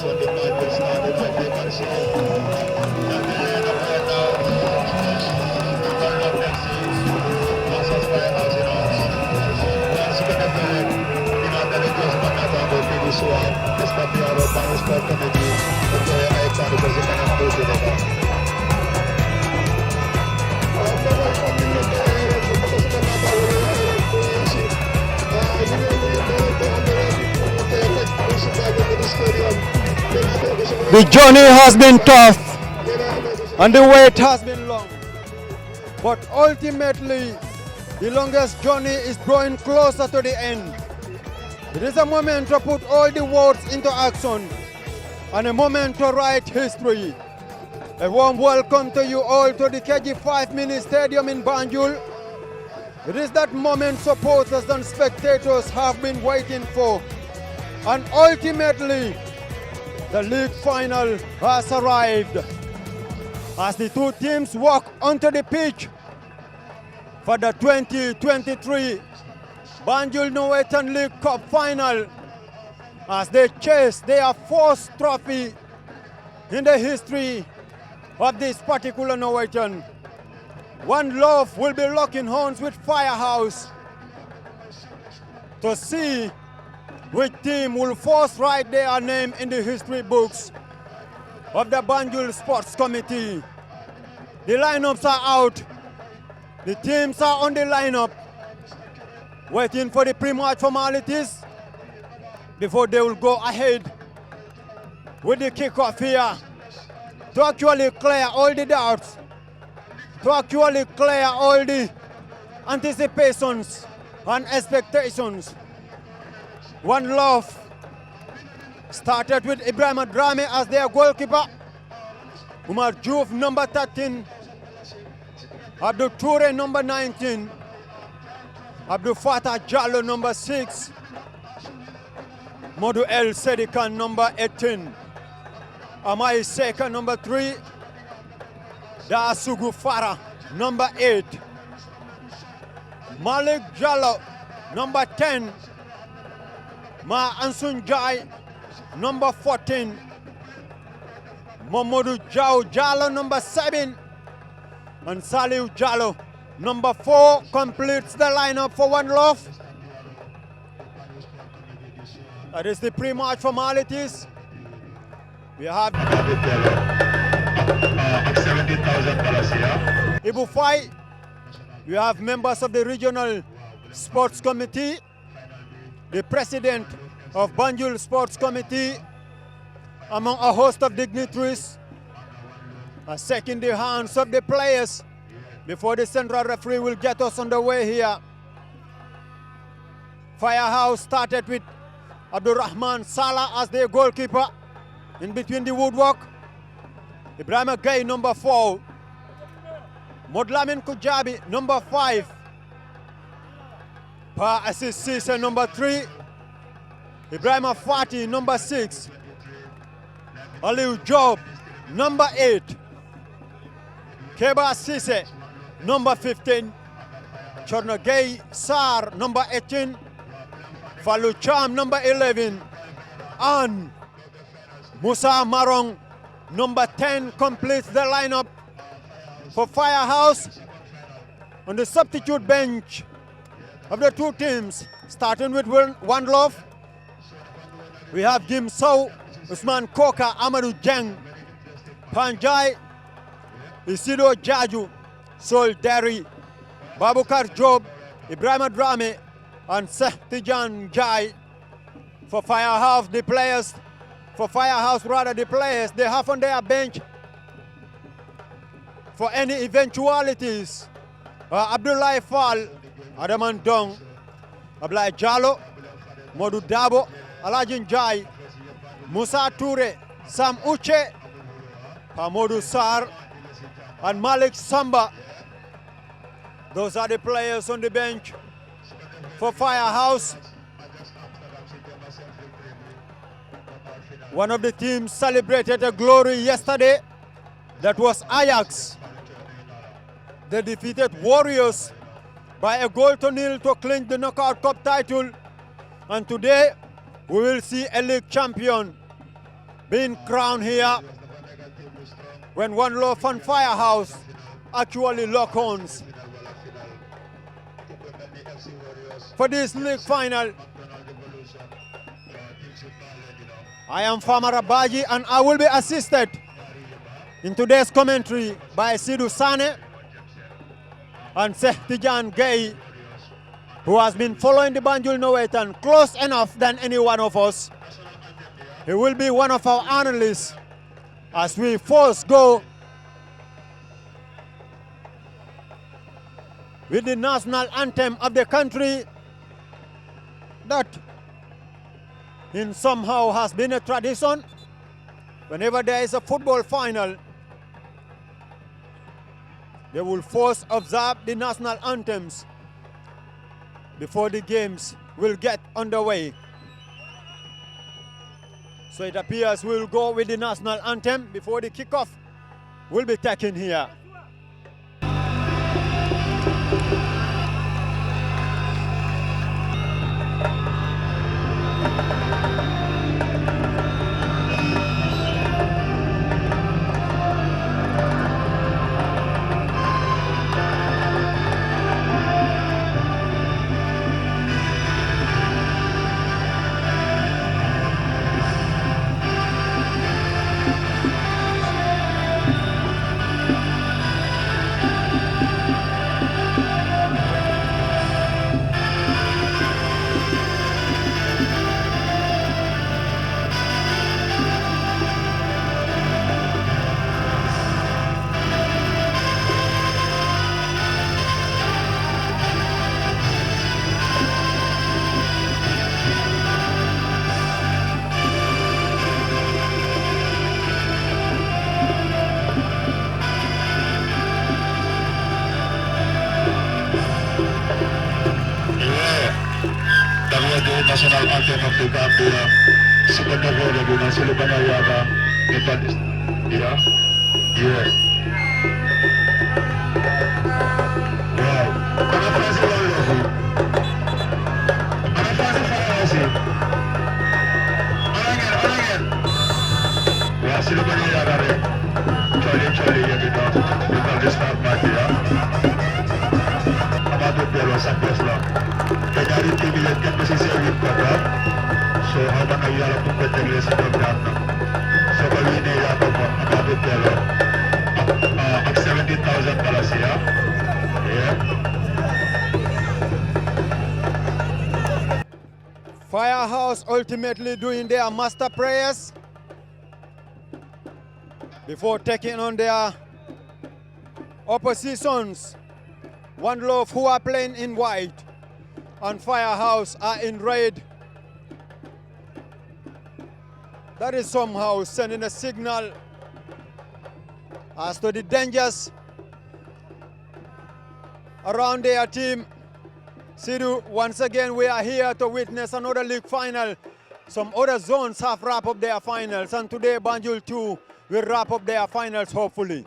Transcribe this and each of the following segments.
when the match will start, it might be concealed. And then right now, turn up next season. Masas Firehouse, you know. Once you get there, you know, then it just not about the big swap. It's not the other Banjul Sport Committee. Okay, I can't because you cannot do it anymore. The journey has been tough and the wait has been long, but ultimately the longest journey is drawing closer to the end. It is a moment to put all the words into action and a moment to write history. A warm welcome to you all to the KG5 Mini Stadium in Banjul. It is that moment supporters and spectators have been waiting for, and ultimately the league final has arrived as the two teams walk onto the pitch for the 2023 Banjul Norwegian League Cup final as they chase their first trophy in the history of this particular Norwegian. One Love will be locking horns with Firehouse to see which team will first write their name in the history books of the Banjul Sports Committee. The lineups are out. The teams are on the lineup, waiting for the pre-match formalities before they will go ahead with the kickoff here to actually clear all the doubts, to actually clear all the anticipations and expectations. One Love started with Ibrahim Drame as their goalkeeper, Umar Juf number 13, Abdul Toure number 19, Abdul Fatah Jallo number 6, Modu El Sedikan number 18, Amai Seka number 3, Daasugu Farah number 8, Malik Jallo number 10, Ma Ansun Jai number 14, Mamadou Jao Jallo number 7, and Saliu Jallo number 4 completes the lineup for One Love. That is the pre-match formalities. We have $70,000 here. Ibu Fai. We have members of the Regional Sports Committee, the President of Banjul Sports Committee, among a host of dignitaries, shaking the hands of the players before the central referee will get us underway here. Firehouse started with Abdurrahman Salah as their goalkeeper in between the woodwork. Ibrahim Gay number 4, Modlamin Kujabi number 5, Pa Assis Sise number 3, Ibrahim Fati number 6, Aliu Job number 8, Keba Sise number 15, Chornagay Sar number 18, Falu Cham number 11, and Musa Marong number 10 completes the lineup for Firehouse. On the substitute bench of the two teams, starting with One Love, we have Jim Sow, Usman Koka, Amadou Jeng, Panjai, Isido Jaju, Sol Derry, Babukar Job, Ibrahim Drame, and Seh Tijan Jai. For Firehouse, the players, they have on their bench for any eventualities. Abdullah Fall, Adaman Dong, Ablai Jallo, Modu Dabo, Alajin Jai, Musa Toure, Sam Uche, Hamodu Sar, and Malik Samba. Those are the players on the bench for Firehouse. One of the teams celebrated a glory yesterday. That was Ajax. They defeated Warriors by a goal to nil to clinch the Knockout Cup title. And today, we will see a league champion being crowned here when One Love and Firehouse actually lock horns for this league final. I am Farmer Abaji and I will be assisted in today's commentary by Sidhu Sane and Sehtijan Gay, who has been following the Banjul Leauge close enough than any one of us. He will be one of our analysts as we first go with the national anthem of the country that in somehow has been a tradition. Whenever there is a football final, they will first observe the national anthems before the games will get underway. So it appears we'll go with the national anthem before the kickoff will be taken here. National anthem of the Gambia, second of all, the National Banayaga, yeah, yeah. Wow. Ana fase one level. Ana fase five. Again. Yeah, Silo Banayaga, Charlie, yeah, we can start back here. About the Pelo Sapesla. Kanyari TV yang posisi awal program, so haba kaya lang kumpetensi sa program na. So kali ini ya apa betul? $17,000 ya. Yeah. Firehouse ultimately doing their master prayers before taking on their oppositions. One Love, who are playing in white, and Firehouse are in red. That is somehow sending a signal as to the dangers around their team. Sidhu, once again we are here to witness another league final. Some other zones have wrapped up their finals, and today Banjul 2 will wrap up their finals hopefully.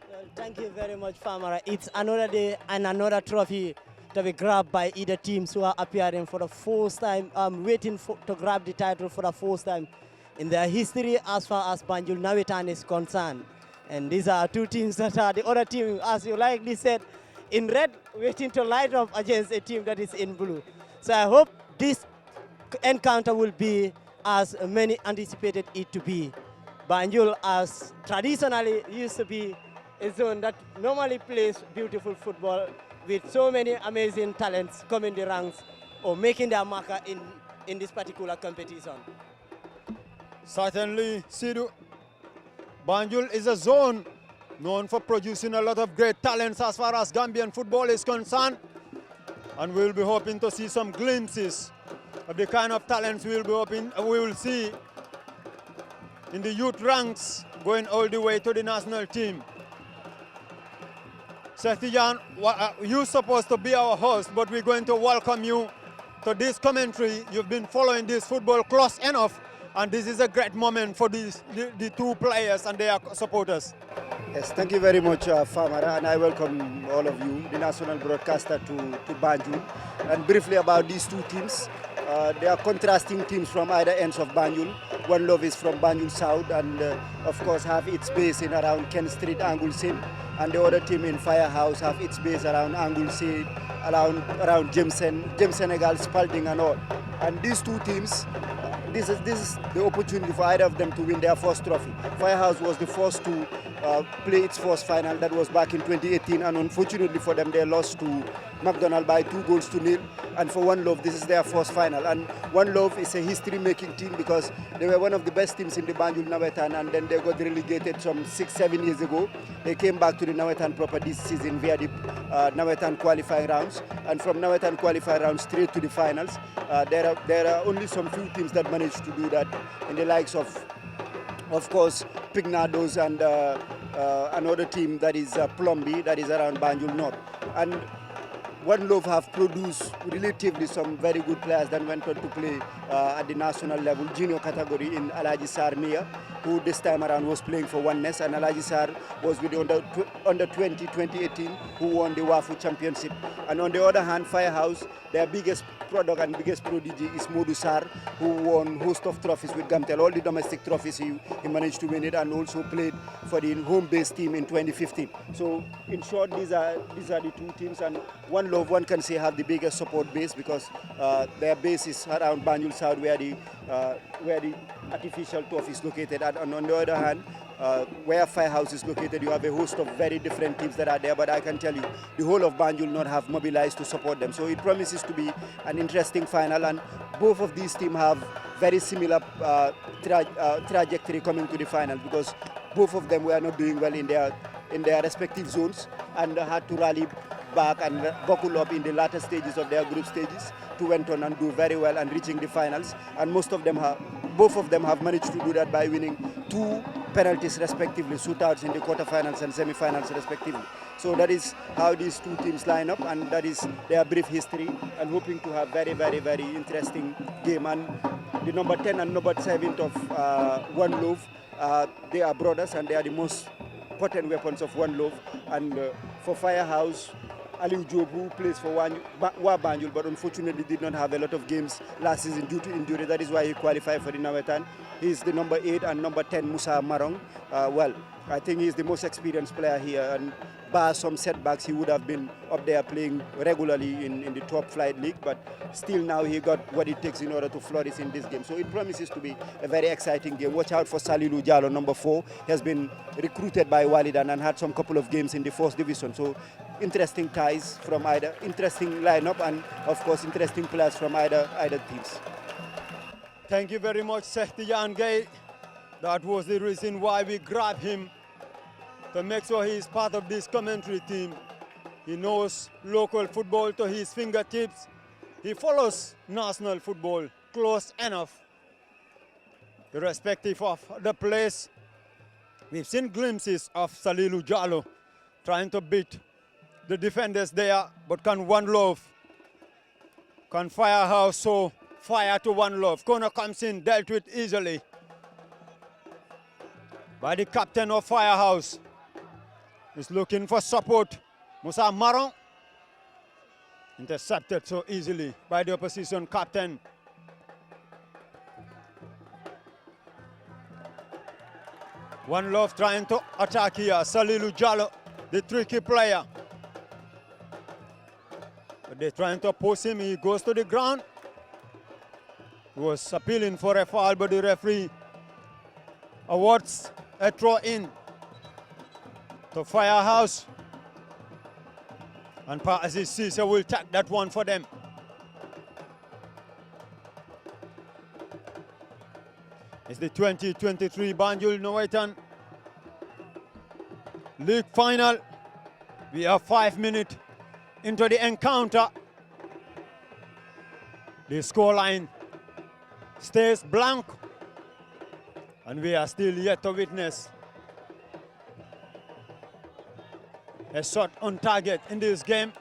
Well, thank you very much, Farmer. It's another day and another trophy to be grabbed by either teams who are appearing for the first time, waiting to grab the title for the first time in their history as far as Banjul Leauge is concerned. And these are two teams that are the other team, as you likely said, in red, waiting to light up against a team that is in blue. So I hope this encounter will be as many anticipated it to be. Banjul, as traditionally used to be a zone that normally plays beautiful football with so many amazing talents coming the ranks or making their marker in this particular competition. Certainly, Sidhu, Banjul is a zone known for producing a lot of great talents as far as Gambian football is concerned. And we'll be hoping to see some glimpses of the kind of talents we will see in the youth ranks going all the way to the national team. Sehtijan, you're supposed to be our host, but we're going to welcome you to this commentary. You've been following this football close enough, and this is a great moment for the two players and their supporters. Yes, thank you very much, Famara, and I welcome all of you, the national broadcaster, to Banjul. And briefly about these two teams, There are contrasting teams from either ends of Banjul. One Love is from Banjul South and of course have its base in around Ken Street, Angulsin. And the other team in Firehouse have its base around Angulsin, around James Senegal, Spalding and all. And these two teams, this is the opportunity for either of them to win their first trophy. Firehouse was the first to play its first final. That was back in 2018, and unfortunately for them, they lost to McDonald by 2-0. And for One Love, this is their first final. And One Love is a history-making team because they were one of the best teams in the Banjul Nawetan, and then they got relegated some 6-7 years ago. They came back to the Nawetan proper this season via the Nawetan qualifying rounds, and from Nawetan qualifying rounds straight to the finals. There are only some few teams that managed to do that, in the likes of course, Pignados and another team that is Plumby, that is around Banjul North. And One Love have produced relatively some very good players that went on to play at the national level, junior category in Alaji Sarmia, who this time around was playing for Oneness, and Alaji Sar was with the under 20 2018, who won the WAFU championship. And on the other hand, Firehouse, their biggest product and biggest prodigy is Modu Sar, who won host of trophies with Gamtel, all the domestic trophies he managed to win it, and also played for the home-based team in 2015. So in short, these are the two teams, and One Love, one can say, have the biggest support base because their base is around Banjul South, where the artificial turf is located. And on the other hand, where Firehouse is located, you have a host of very different teams that are there, but I can tell you, the whole of Banjul not have mobilized to support them. So it promises to be an interesting final, and both of these teams have very similar trajectory coming to the final, because both of them were not doing well in their respective zones and had to rally back and buckle up in the latter stages of their group stages to went on and do very well and reaching the finals. And both of them have managed to do that by winning 2 penalties respectively, shootouts in the quarterfinals and semifinals respectively. So that is how these two teams line up, and that is their brief history, and hoping to have very, very, very interesting game. And the number 10 and number 7 of One Love, they are brothers, and they are the most potent weapons of One Love. And for Firehouse, Aliu Job, who plays for Banjul, but unfortunately did not have a lot of games last season due to injury. That is why he qualified for the Nawetan. He's the number 8, and number 10, Musa Marong. Well, I think he's the most experienced player here, and bar some setbacks, he would have been up there playing regularly in the top flight league, but still now he got what it takes in order to flourish in this game. So it promises to be a very exciting game. Watch out for Salilu Jalo, number 4. He has been recruited by Walidan and had some couple of games in the 1st division. So interesting ties from either, interesting lineup, and of course interesting players from either teams. Thank you very much, Sehtiyan Gay. That was the reason why we grabbed him, to make sure he is part of this commentary team. He knows local football to his fingertips. He follows national football close enough, irrespective of the place. We've seen glimpses of Salilu Jalo trying to beat the defenders there, but can One Love, can Firehouse so fire to One Love? Corner comes in, dealt with easily by the captain of Firehouse. He's looking for support. Musa Marong, intercepted so easily by the opposition captain. One Love trying to attack here. Salilu Jalo, the tricky player. But they're trying to oppose him. He goes to the ground. He was appealing for a foul, but the referee awards a throw in to Firehouse. And Pa Aziz Cisse will take that one for them. It's the 2023 Banjul Nawetan League Final. We are 5 minutes into the encounter. The scoreline stays blank, and we are still yet to witness a shot on target in this game.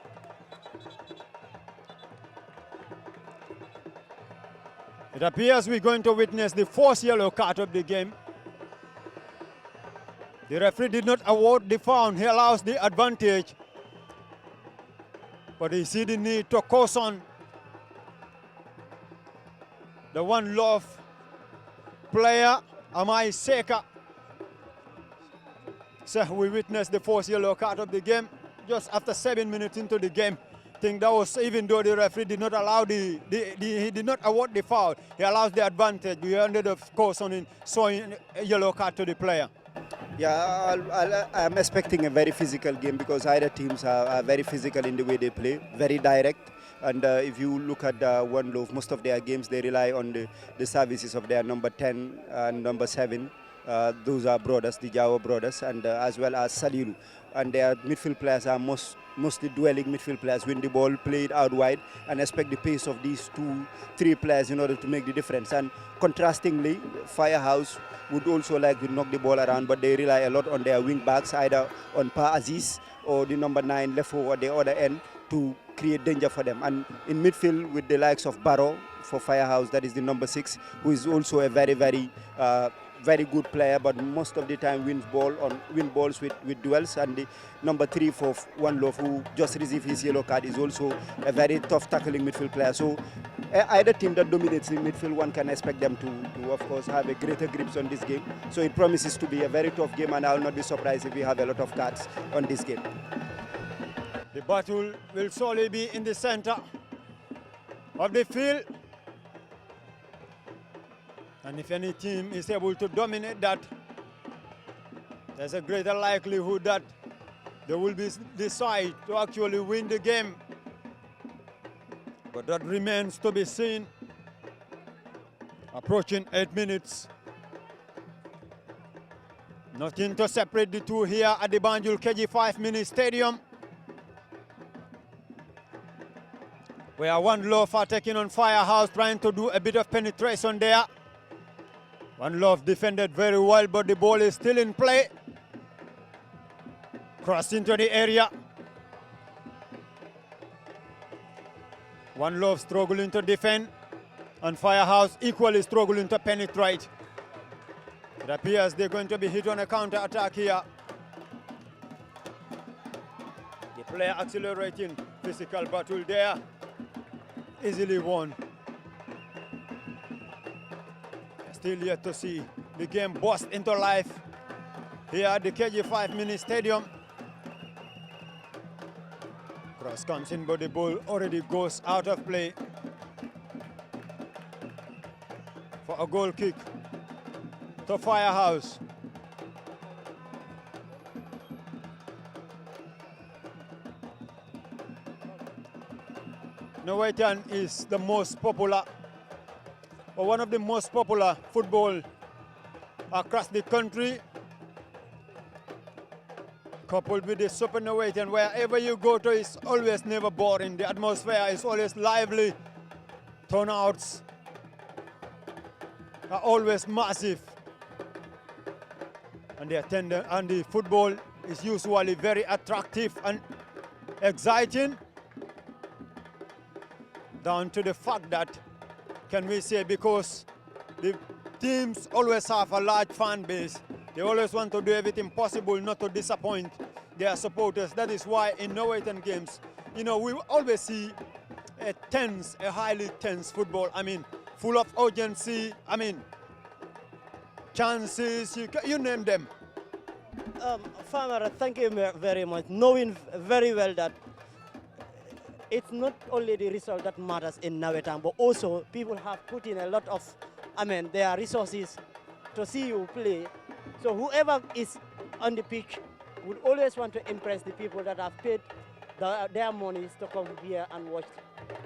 It appears we're going to witness the 4th yellow card of the game. The referee did not award the foul. He allows the advantage, but he see the need to caution The One Love player, Amai Seka. So we witnessed the first yellow card of the game just after 7 minutes into the game. I think that was, even though the referee did not allow he did not award the foul, he allows the advantage. We ended of course on showing a yellow card to the player. Yeah, I'm expecting a very physical game because either teams are very physical in the way they play, very direct. And if you look at One Love, most of their games they rely on the services of their number 10 and number 7. Those are brothers, the Jawa brothers, and as well as Salilu. And their midfield players are mostly dwelling midfield players, win the ball, play it out wide, and expect the pace of these 2-3 players in order to make the difference. And contrastingly, Firehouse would also like to knock the ball around, but they rely a lot on their wing backs, either on Pa Aziz or the number 9 left or the other end, to create danger for them. And in midfield, with the likes of Barrow for Firehouse, that is the number 6, who is also a very, very good player, but most of the time win balls with duels. And the number 3 for One Love, who just received his yellow card, is also a very tough tackling midfield player. So either team that dominates in midfield, one can expect them to of course have a greater grips on this game. So it promises to be a very tough game, and I will not be surprised if we have a lot of cards on this game. The battle will surely be in the center of the field. And if any team is able to dominate that, there's a greater likelihood that they will decide to actually win the game. But that remains to be seen. Approaching 8 minutes. Nothing to separate the two here at the Banjul KG 5-minute stadium, where One Love are taking on Firehouse, trying to do a bit of penetration there. One Love defended very well, but the ball is still in play. Cross into the area. One Love struggling to defend, and Firehouse equally struggling to penetrate. It appears they're going to be hit on a counter-attack here. The player accelerating, physical battle there. Easily won. Still yet to see the game burst into life here at the KG 5-minute stadium. Cross comes in, but the ball already goes out of play for a goal kick to Firehouse. Nuwaitan is the most popular, or one of the most popular football across the country, coupled with the Super Nuwaitan. Wherever you go to, it's always never boring. The atmosphere is always lively. Turnouts are always massive. And the football is usually very attractive and exciting, down to the fact that, can we say, because the teams always have a large fan base, they always want to do everything possible not to disappoint their supporters. That is why in Nuwaitan games, we always see a highly tense football. I mean, full of urgency. I mean, chances, you name them. Farmer, thank you very much. Knowing very well that it's not only the result that matters in Nuwaitan, but also people have put in a lot of, their resources to see you play. So whoever is on the pitch would always want to impress the people that have paid their monies to come here and watch.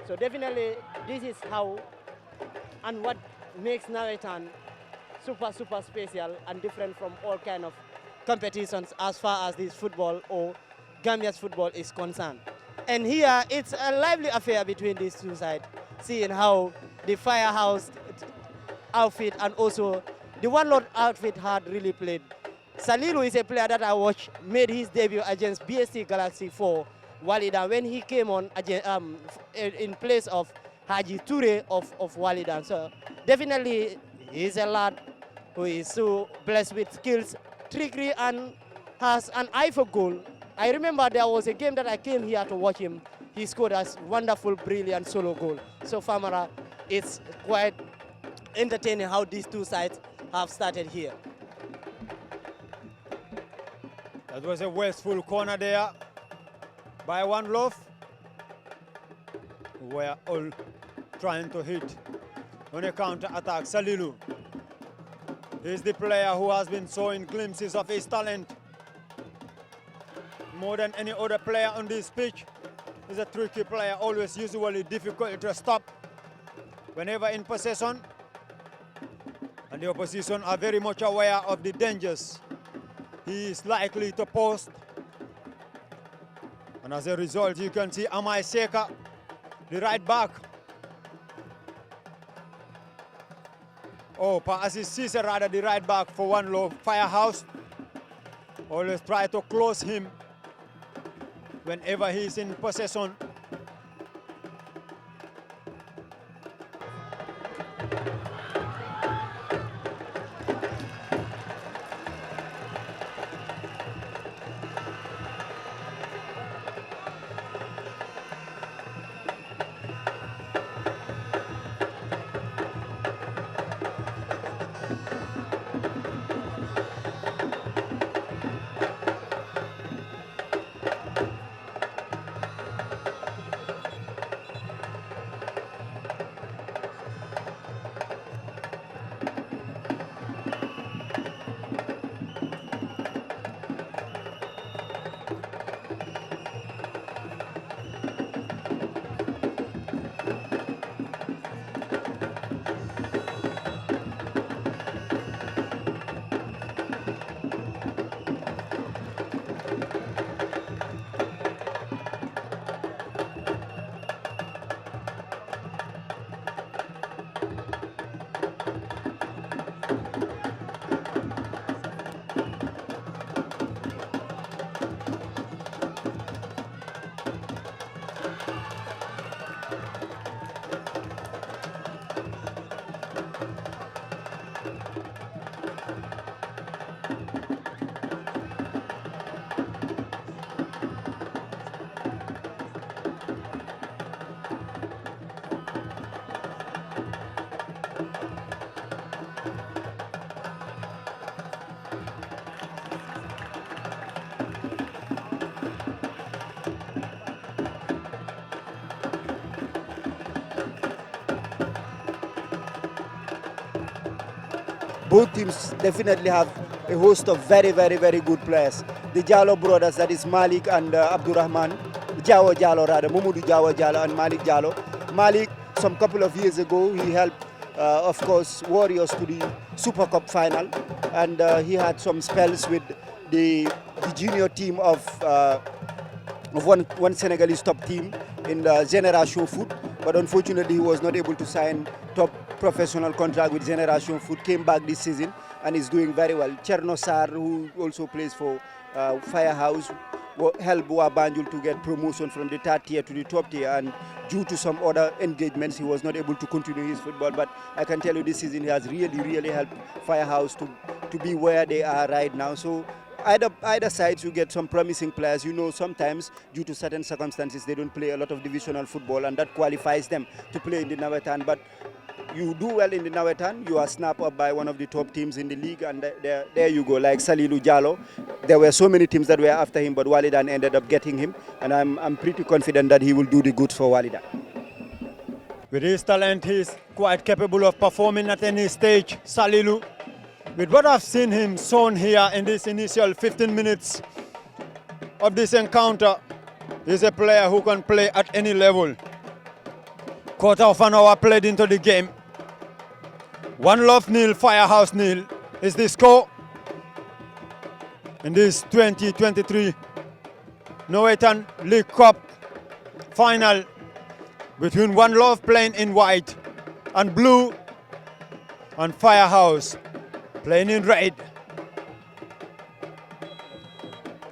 So definitely this is how and what makes Nuwaitan super special and different from all kind of competitions as far as this football or Gambia's football is concerned. And here it's a lively affair between these two sides, seeing how the Firehouse outfit and also the One Love outfit had really played. Salilu is a player that I watched, made his debut against BSC Galaxy for Walidan when he came on in place of Haji Toure of Walidan. So definitely he's a lad who is so blessed with skills, trickery, and has an eye for goal. I remember there was a game that I came here to watch him. He scored a wonderful, brilliant solo goal. So Famara, it's quite entertaining how these two sides have started here. That was a wasteful corner there by One Love. We are all trying to hit on a counter-attack. Salilu is the player who has been showing glimpses of his talent. More than any other player on this pitch. He's a tricky player, always usually difficult to stop whenever in possession. And the opposition are very much aware of the dangers he is likely to post. And as a result, you can see Amai Seka, the right back. Oh, Paasis Cisse rather, the right back for One Love. Firehouse always try to close him whenever he is in possession. Both teams definitely have a host of very good players. The Jallo brothers, that is Malik and Abdurrahman, Jawo Jallo rather, Mamadou Jawo Jallo and Malik Jallo. Malik, some couple of years ago, he helped, of course, Warriors to the Super Cup final, and he had some spells with the junior team of one Senegalese top team in the Generation Foot, but unfortunately he was not able to sign top professional contract with Generation Foot, came back this season and is doing very well. Cherno Sar, who also plays for Firehouse, helped Banjul to get promotion from the third tier to the top tier, and due to some other engagements he was not able to continue his football. But I can tell you this season he has really helped Firehouse to be where they are right now. So either sides, you get some promising players. You know, sometimes due to certain circumstances they don't play a lot of divisional football, and that qualifies them to play in the Nawetan. But you do well in the Nawetan, you are snapped up by one of the top teams in the league, and there you go, like Salilu Jallo. There were so many teams that were after him, but Walidan ended up getting him, and I'm pretty confident that he will do the goods for Walidan. With his talent, he's quite capable of performing at any stage, Salilu. With what I've seen him shown here in this initial 15 minutes of this encounter, he's a player who can play at any level. Quarter of an hour played into the game. One Love nil, Firehouse nil is the score in this 2023 Nawetan League Cup final between One Love playing in white and blue and Firehouse playing in red.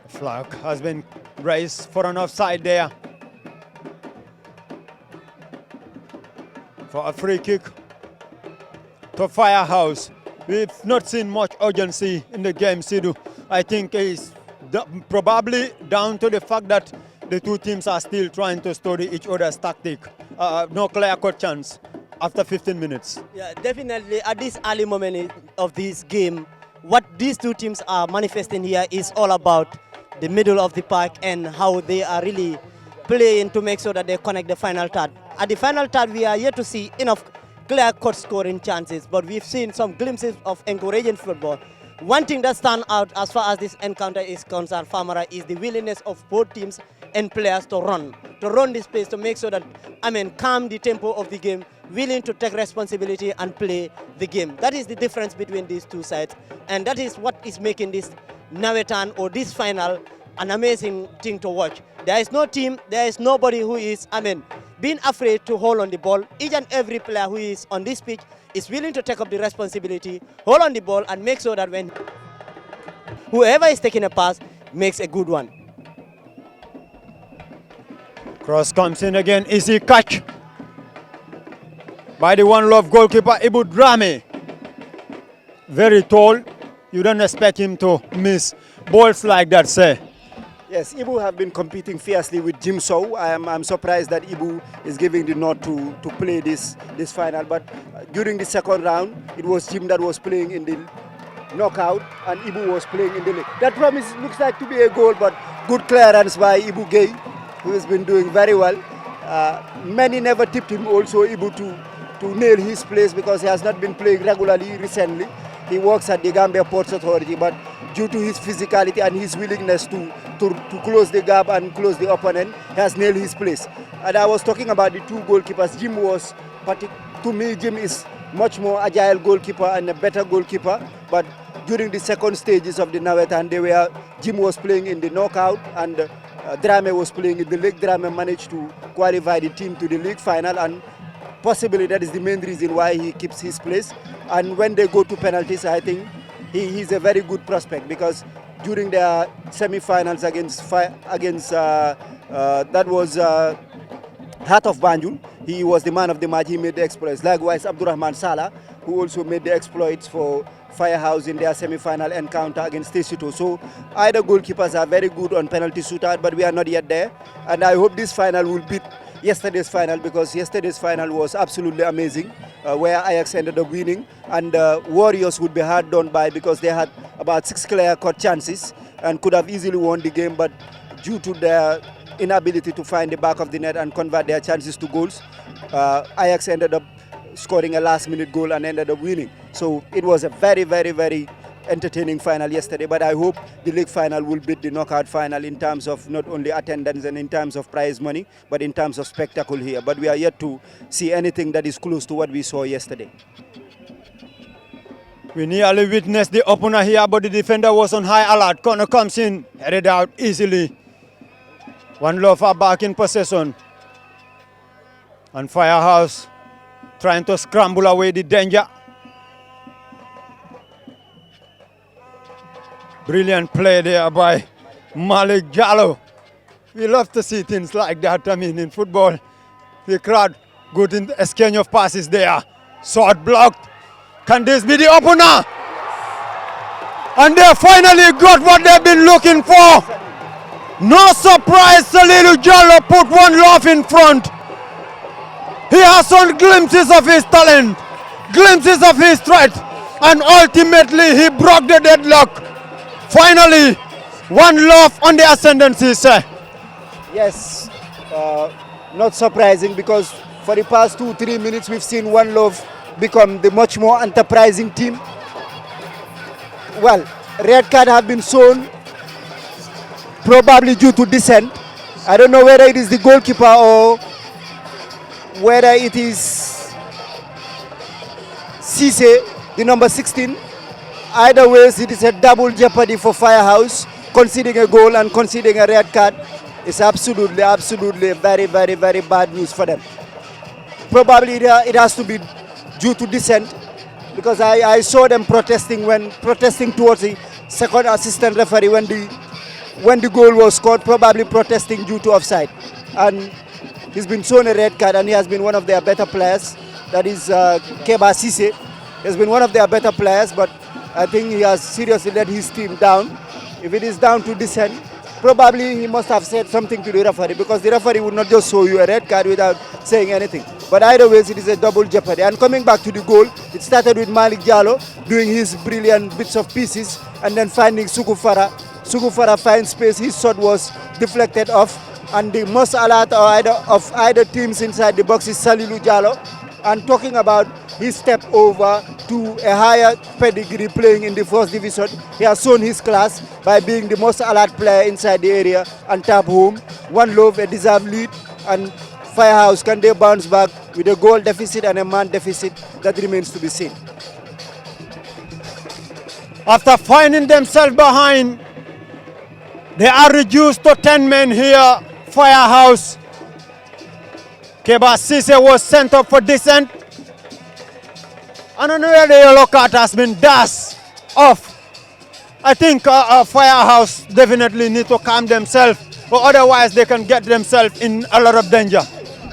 Flag has been raised for an offside there. For a free kick to Firehouse. We've not seen much urgency in the game, Sidhu. I think it's probably down to the fact that the two teams are still trying to study each other's tactic. No clear-cut chance after 15 minutes. Yeah, definitely. At this early moment of this game, what these two teams are manifesting here is all about the middle of the park and how they are really playing to make sure that they connect the final third. At the final third, we are yet to see enough clear-cut scoring chances, but we've seen some glimpses of encouraging football. One thing that stands out as far as this encounter is concerned, Famara, is the willingness of both teams and players to run this pace to make sure that, calm the tempo of the game, willing to take responsibility and play the game. That is the difference between these two sides, and that is what is making this Nawetan or this final an amazing thing to watch. There is no team, there is nobody who is, being afraid to hold on the ball. Each and every player who is on this pitch is willing to take up the responsibility, hold on the ball, and make sure that when whoever is taking a pass makes a good one. Cross comes in again, easy catch by the One Love goalkeeper Ibu Drame. Very tall, you don't expect him to miss balls like that, sir. Yes, Ibu have been competing fiercely with Jim Sow. I'm surprised that Ibu is giving the nod to play this final. But during the second round, it was Jim that was playing in the knockout and Ibu was playing in the league. That promise looks like to be a goal, but good clearance by Ibu Gay, who has been doing very well. Many never tipped him also, Ibu, to nail his place because he has not been playing regularly recently. He works at the Gambia Ports Authority, but due to his physicality and his willingness to close the gap and close the opponent, he has nailed his place. And I was talking about the two goalkeepers. To me, Jim is much more agile goalkeeper and a better goalkeeper. But during the second stages of the Nawetan, Jim was playing in the knockout and Drame was playing in the league. Drame managed to qualify the team to the league final, and possibly that is the main reason why he keeps his place. And when they go to penalties, I think he's a very good prospect because during their semi-finals against that was Heart of Banjul, he was the man of the match. He made the exploits. Likewise, Abdurrahman Salah, who also made the exploits for Firehouse in their semi-final encounter against Tesito. So either goalkeepers are very good on penalty shootout, but we are not yet there. And I hope this final will beat yesterday's final because yesterday's final was absolutely amazing, where Ajax ended up winning, and Warriors would be hard done by because they had about 6 clear-cut chances and could have easily won the game, but due to their inability to find the back of the net and convert their chances to goals, Ajax ended up scoring a last-minute goal and ended up winning. So it was a very, very, very entertaining final yesterday, but I hope the league final will beat the knockout final in terms of not only attendance and in terms of prize money, but in terms of spectacle here. But we are yet to see anything that is close to what we saw yesterday. We nearly witnessed the opener here, but the defender was on high alert. Corner comes in, headed out easily. One Love are back in possession. And Firehouse trying to scramble away the danger. Brilliant play there by Malik Jallo. We love to see things like that. In football, the crowd good in the exchange of passes there. Shot blocked. Can this be the opener? And they finally got what they've been looking for. No surprise, Salilu Jallo put One Love in front. He has some glimpses of his talent, glimpses of his threat, and ultimately he broke the deadlock. Finally, One Love on the ascendancy, sir. Yes, not surprising because for the past 2-3 minutes we've seen One Love become the much more enterprising team. Well, red card have been shown, probably due to dissent. I don't know whether it is the goalkeeper or whether it is Cisse, the number 16. Either ways, it is a double jeopardy for Firehouse. Conceding a goal and conceding a red card is absolutely very, very, very bad news for them. Probably it has to be due to dissent because I saw them protesting towards the second assistant referee when the goal was scored, probably protesting due to offside. And he's been shown a red card and he has been one of their better players. That is Keba Cisse. He's been one of their better players, but I think he has seriously let his team down. If it is down to dissent, probably he must have said something to the referee because the referee would not just show you a red card without saying anything. But either ways, it is a double jeopardy. And coming back to the goal, it started with Malik Diallo doing his brilliant bits of pieces and then finding Sugufara. Sugufara finds space, his shot was deflected off, and the most alert of either teams inside the box is Salilu Diallo. And talking about his step over to a higher pedigree playing in the first division, he has shown his class by being the most alert player inside the area and tap home. One love, a deserved lead, and Firehouse, can they bounce back with a goal deficit and a man deficit? That remains to be seen. After finding themselves behind, they are reduced to 10 men here. Firehouse. Keba Sise was sent up for dissent. And another yellow card has been dashed off. I think Firehouse definitely need to calm themselves, or otherwise they can get themselves in a lot of danger.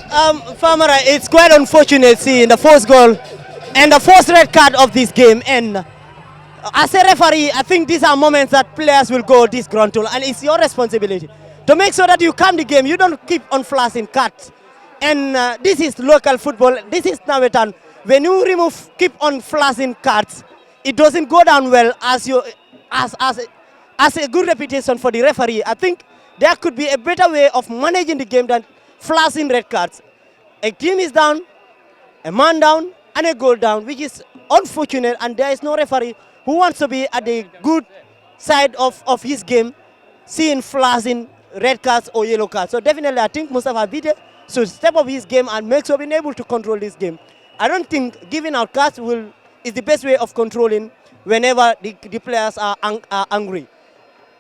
Famara, it's quite unfortunate seeing the first goal and the first red card of this game. And as a referee, I think these are moments that players will go disgruntled, and it's your responsibility to make sure that you calm the game. You don't keep on flashing cards. And this is local football. This is Nawetan. When you keep on flashing cards, it doesn't go down well as a good reputation for the referee. I think there could be a better way of managing the game than flashing red cards. A team is down, a man down, and a goal down, which is unfortunate, and there is no referee who wants to be at the good side of his game, seeing flashing red cards or yellow cards. So definitely I think Mustafa Bide should step up his game and make sure being able to control this game. I don't think giving out cards is the best way of controlling whenever the players are angry.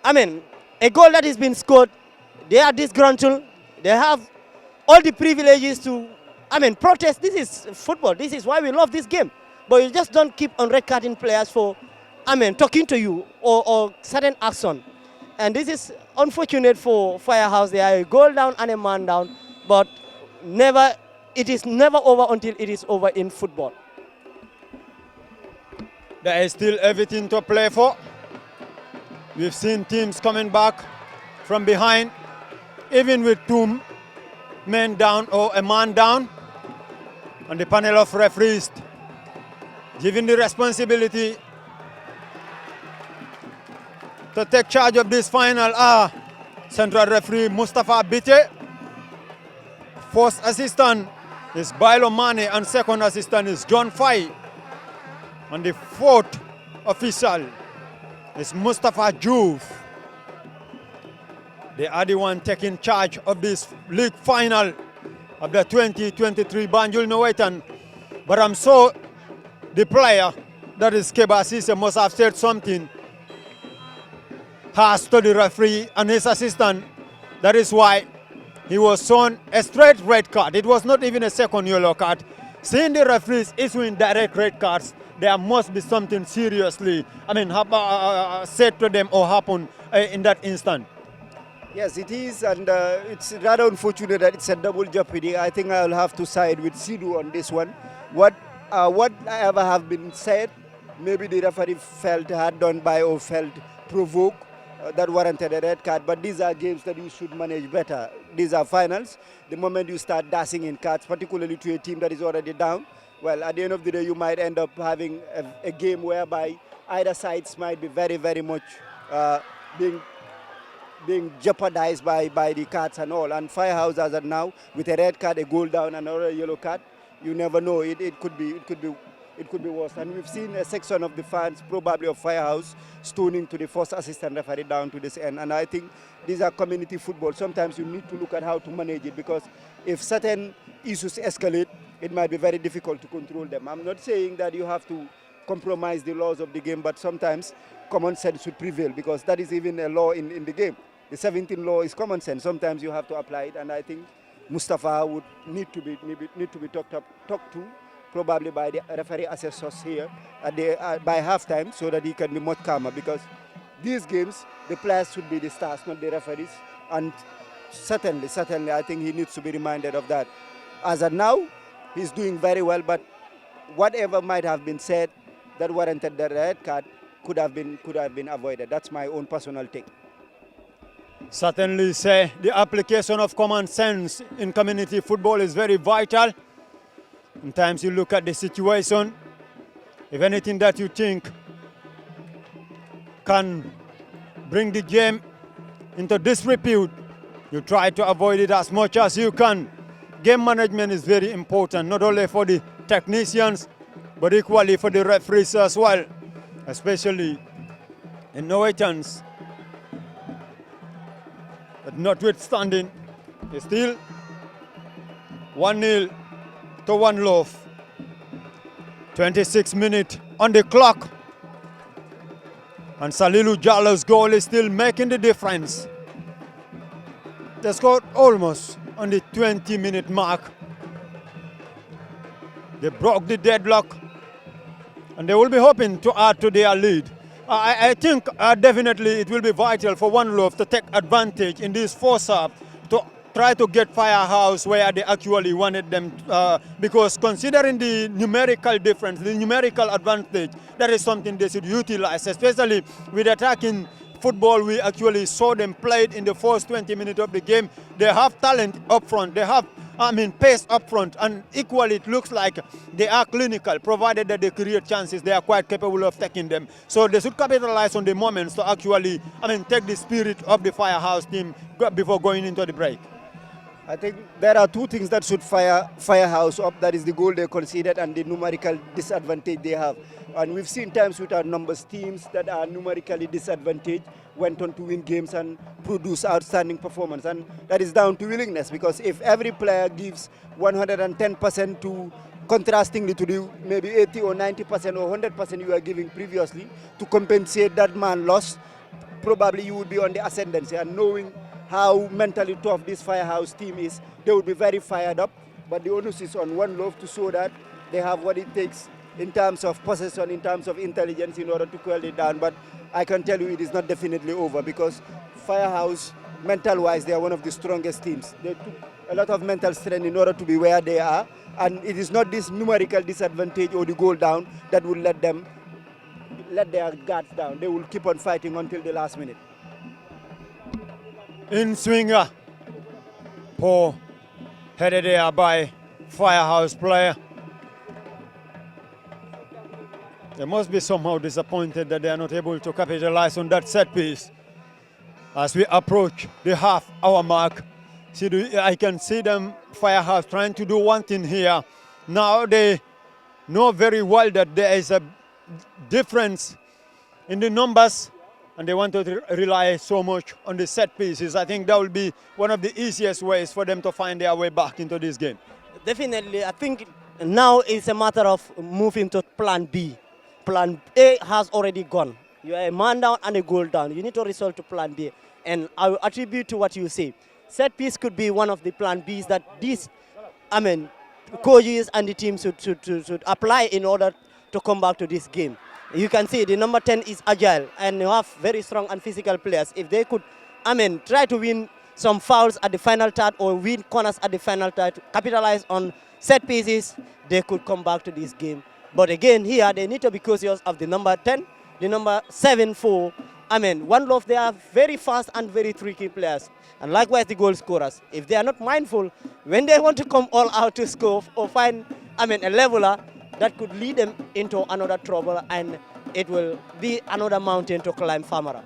I mean, a goal that has been scored, they are disgruntled, they have all the privileges to, protest. This is football. This is why we love this game. But you just don't keep on red carding players for, talking to you or certain action. And this is unfortunate for Firehouse. They are a goal down and a man down, but it is never over until it is over in football. There is still everything to play for. We've seen teams coming back from behind, even with 2 men down or a man down. And the panel of referees given the responsibility to take charge of this final central referee Mustafa Bite. First assistant is Bailo Mane and second assistant is John Fai. And the fourth official is Mustafa Juve. They are the one taking charge of this league final of the 2023 Banjul Leauge. But I'm sure the player, that is Keba Sise, must have said something has to the referee and his assistant. That is why he was shown a straight red card. It was not even a second yellow card. Seeing the referees issuing direct red cards, there must be something seriously, said to them or happen in that instant. Yes, it is, and it's rather unfortunate that it's a double jeopardy. I think I'll have to side with Sidu on this one. Whatever have been said, maybe the referee felt hard done by or felt provoked. That warranted a red card, but these are games that you should manage better. These are finals. The moment you start dashing in cards, particularly to a team that is already down, well, at the end of the day, you might end up having a game whereby either sides might be very, very much being jeopardized by the cards and all. And Firehouse, as of now, with a red card, a goal down, and another yellow card, you never know. It could be worse. And we've seen a section of the fans, probably of Firehouse, stoning to the first assistant referee down to this end. And I think these are community football. Sometimes you need to look at how to manage it, because if certain issues escalate, it might be very difficult to control them. I'm not saying that you have to compromise the laws of the game, but sometimes common sense should prevail, because that is even a law in the game. The 17th law is common sense. Sometimes you have to apply it, and I think Mustafa would need to be talked to, probably by the referee assessors here by halftime, so that he can be much calmer, because these games, the players should be the stars, not the referees. And certainly, I think he needs to be reminded of that. As of now, he's doing very well, but whatever might have been said that warranted the red card could have been avoided. That's my own personal take. Certainly, say the application of common sense in community football is very vital. Sometimes you look at the situation, if anything that you think can bring the game into disrepute, you try to avoid it as much as you can. Game management is very important, not only for the technicians, but equally for the referees as well, especially in Norwegians. But notwithstanding, it's still 1-0 to One Love. 26 minutes on the clock. And Salilu Jallo's goal is still making the difference. They scored almost on the 20-minute mark. They broke the deadlock, and they will be hoping to add to their lead. I think definitely it will be vital for One Love to take advantage in this first half to try to get Firehouse where they actually wanted them, because considering the numerical difference, the numerical advantage, that is something they should utilize, especially with attacking football we actually saw them played in the first 20 minutes of the game. They have talent up front, they have pace up front, and equally it looks like they are clinical. Provided that they create chances, they are quite capable of taking them. So they should capitalize on the moments to actually take the spirit of the Firehouse team before going into the break. I think there are two things that should fire Firehouse up. That is the goal they conceded and the numerical disadvantage they have. And we've seen times with our numbers teams that are numerically disadvantaged went on to win games and produce outstanding performance. And that is down to willingness, because if every player gives 110% to contrastingly to the maybe 80 or 90% or 100% you were giving previously to compensate that man loss, probably you would be on the ascendancy. And knowing how mentally tough this Firehouse team is, they would be very fired up. But the onus is on One Love to show that they have what it takes in terms of possession, in terms of intelligence, in order to quell it down. But I can tell you it is not definitely over, because Firehouse, mental-wise, they are one of the strongest teams. They took a lot of mental strength in order to be where they are, and it is not this numerical disadvantage or the goal down that will let their guards down. They will keep on fighting until the last minute. In swinger, poor headed there by Firehouse player. They must be somehow disappointed that they are not able to capitalize on that set piece. As we approach the half-hour mark, I can see them, Firehouse, trying to do one thing here. Now they know very well that there is a difference in the numbers, and they want to rely so much on the set pieces. I think that will be one of the easiest ways for them to find their way back into this game. Definitely, I think now it's a matter of moving to plan B. Plan A has already gone. You are a man down and a goal down. You need to resort to plan B. And I will attribute to what you say. Set piece could be one of the plan Bs that these, coaches and the team should apply in order to come back to this game. You can see the number 10 is agile and you have very strong and physical players. If they could, try to win some fouls at the final third or win corners at the final third, capitalize on set pieces, they could come back to this game. But again, here they need to be cautious of the number 10, the number 7 for, One Love, they are very fast and very tricky players. And likewise the goal scorers. If they are not mindful, when they want to come all out to score or find, a leveler, that could lead them into another trouble, and it will be another mountain to climb, Famara.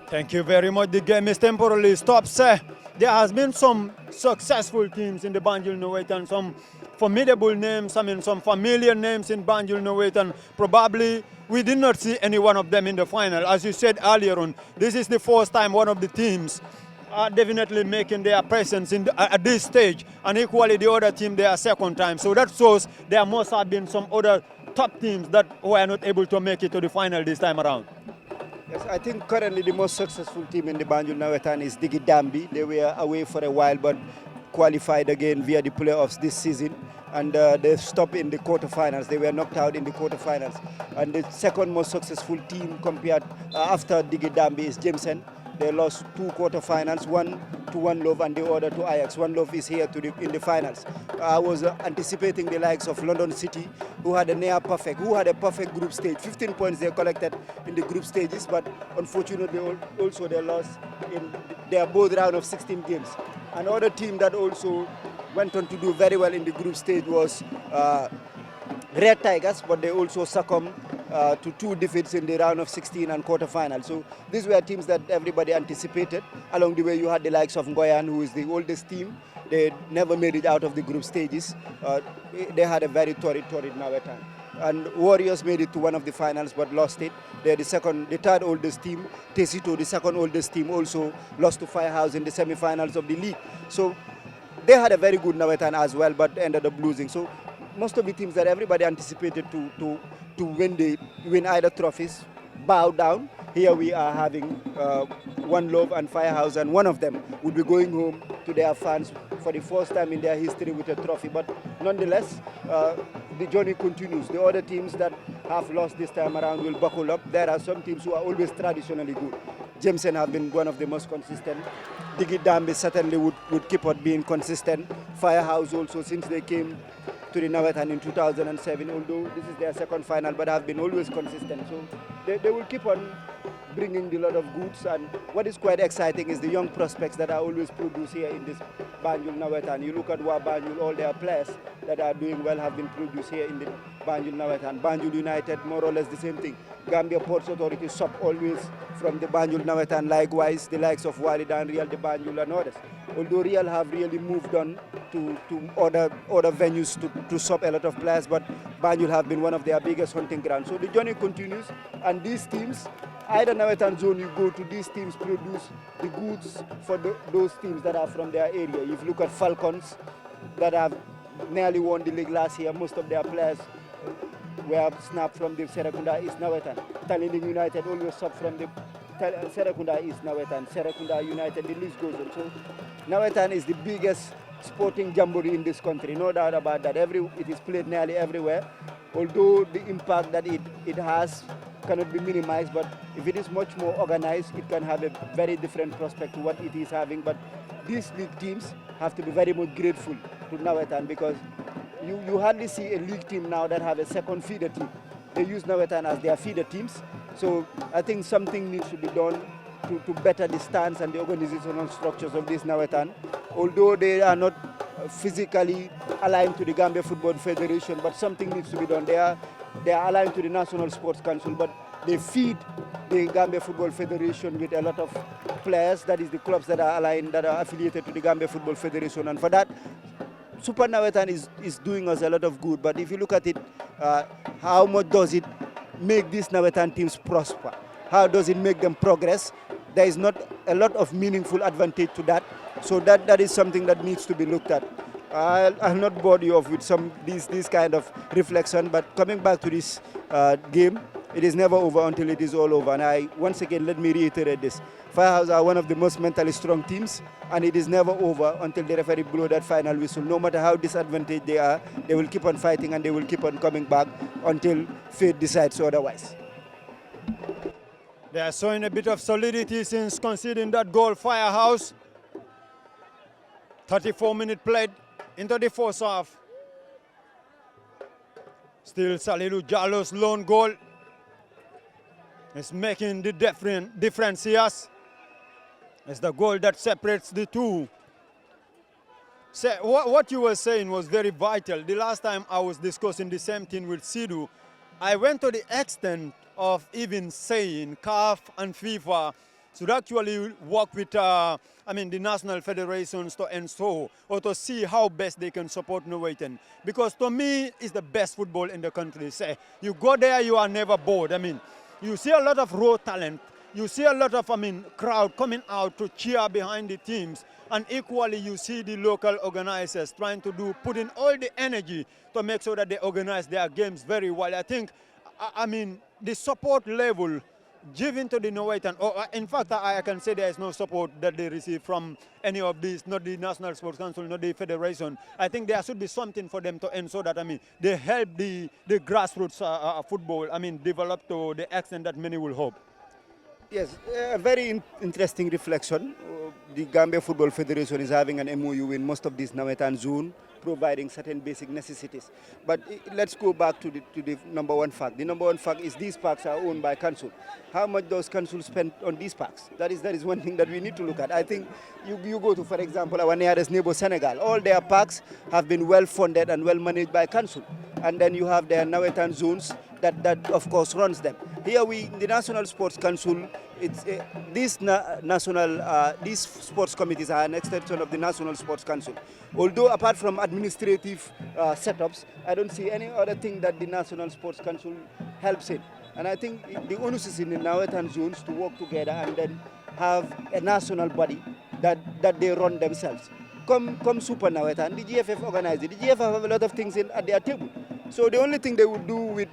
Thank you very much. The game is temporarily stopped. There has been some successful teams in the Banjul Leauge and some formidable names, some familiar names in Banjul Leauge, and probably we did not see any one of them in the final. As you said earlier on, this is the first time one of the teams are definitely making their presence at this stage, and equally the other team their second time. So that shows there must have been some other top teams that were not able to make it to the final this time around. Yes, I think currently the most successful team in the Banjul Leauge is Digi Dambi. They were away for a while but qualified again via the playoffs this season, and they stopped in the quarterfinals. They were knocked out in the quarterfinals. And the second most successful team compared after Digi Dambi is Jameson. They lost 2 quarterfinals, one to One Love and the other to Ajax. One Love is here in the finals. I was anticipating the likes of London City, who had a perfect group stage. 15 points they collected in the group stages, but unfortunately also they lost in their both round of 16 games. Another team that also went on to do very well in the group stage was Red Tigers, but they also succumbed to 2 defeats in the round of 16 and quarterfinal. So these were teams that everybody anticipated. Along the way, you had the likes of Ngoyan, who is the oldest team. They never made it out of the group stages. They had a very torrid Nawetan. And Warriors made it to one of the finals but lost it. They're the third oldest team. Tesito, the second oldest team, also lost to Firehouse in the semi-finals of the league. So they had a very good Nawetan as well, but ended up losing. So most of the teams that everybody anticipated to win either trophies bow down. Here we are having One Love and Firehouse, and one of them would be going home to their fans for the first time in their history with a trophy. But nonetheless, the journey continues. The other teams that have lost this time around will buckle up. There are some teams who are always traditionally good. Jameson have been one of the most consistent. Digi Dambi certainly would keep on being consistent. Firehouse also, since they came to the Nawetan in 2007, although this is their second final, but have been always consistent. So they will keep on bringing a lot of goods. And what is quite exciting is the young prospects that are always produced here in this Banjul Nawetan. You look at Banjul, all their players that are doing well have been produced here in the Banjul Nawetan. Banjul United, more or less the same thing. Gambia Ports Authority sub always from the Banjul Nawetan, likewise the likes of Walidan, Real de Banjul and others. Although Real have really moved on to other venues to sub a lot of players, but Banjul have been one of their biggest hunting grounds. So the journey continues, and these teams, either Nawetan zone you go to, these teams produce the goods for those teams that are from their area. If you look at Falcons, that have nearly won the league last year, most of their players were snapped from the Serekunda East Nawetan. Talining United always sub from the Serekunda East Nawetan. Serekunda United, the list goes on. So Nawetan is the biggest sporting jamboree in this country, no doubt about that. It is played nearly everywhere, although the impact that it has cannot be minimized, but if it is much more organized, it can have a very different prospect to what it is having. But these league teams have to be very much grateful to Nawetan, because you hardly see a league team now that have a second feeder team. They use Nawetan as their feeder teams. So I think something needs to be done to better the stance and the organizational structures of this Nawetan. Although they are not physically aligned to the Gambia Football Federation, but something needs to be done. They are aligned to the National Sports Council, but they feed the Gambia Football Federation with a lot of players. That is the clubs that are aligned, that are affiliated to the Gambia Football Federation. And for that, Super Nawetan is doing us a lot of good. But if you look at it, how much does it make these Nawetan teams prosper? How does it make them progress? There is not a lot of meaningful advantage to that. So that is something that needs to be looked at. I'll not bore you off with this kind of reflection, but coming back to this game, it is never over until it is all over. And once again, let me reiterate this. Firehouse are one of the most mentally strong teams, and it is never over until the referee blows that final whistle. No matter how disadvantaged they are, they will keep on fighting and they will keep on coming back until fate decides otherwise. They are showing a bit of solidity since conceding that goal. Firehouse, 34-minute played into the first half. Still Salilu Jallo's lone goal is making the difference here. It's the goal that separates the two. What you were saying was very vital. The last time I was discussing the same thing with Sidu, I went to the extent of even saying CAF and FIFA should actually work with the national federations to ensure or to see how best they can support Norwegian. Because to me, it's the best football in the country. Say, you go there, you are never bored. You see a lot of raw talent. You see a lot of crowd coming out to cheer behind the teams. And equally, you see the local organizers trying to put in all the energy to make sure that they organize their games very well. I think, the support level given to the Norwegian, or in fact, I can say there is no support that they receive from any of these, not the National Sports Council, not the Federation. I think there should be something for them to ensure that, they help the grassroots football, develop to the extent that many will hope. Yes, a very interesting reflection. The Gambia Football Federation is having an MOU in most of this Nawetan zone providing certain basic necessities. But let's go back to the number one fact. The number one fact is these parks are owned by council. How much does council spend on these parks? That is one thing that we need to look at. I think you go to, for example, our nearest neighbor, Senegal. All their parks have been well funded and well managed by council. And then you have their Nawetan zones that of course runs them. Here the National Sports Council, these sports committees are an extension of the National Sports Council. Although apart from administrative setups, I don't see any other thing that the National Sports Council helps in. And I think the onus is in the Nawetan zones to work together and then have a national body that they run themselves. Come Super Nawetan, the GFF organizes it. The GFF have a lot of things at their table. So the only thing they would do with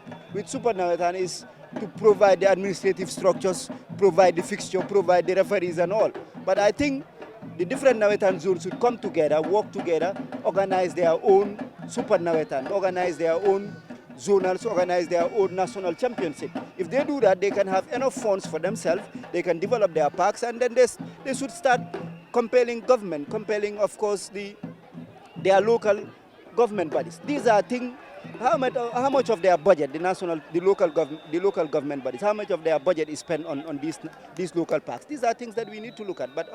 Super Nawetan is to provide the administrative structures, provide the fixture, provide the referees and all. But I think the different Nawetan zones should come together, work together, organize their own Super Nawetan, organize their own zonals, organize their own national championship. If they do that, they can have enough funds for themselves, they can develop their parks, and then they should start compelling government, compelling, of course, their local government bodies. These are things. How much of their budget, the local government bodies, how much of their budget is spent on these local parks? These are things that we need to look at. But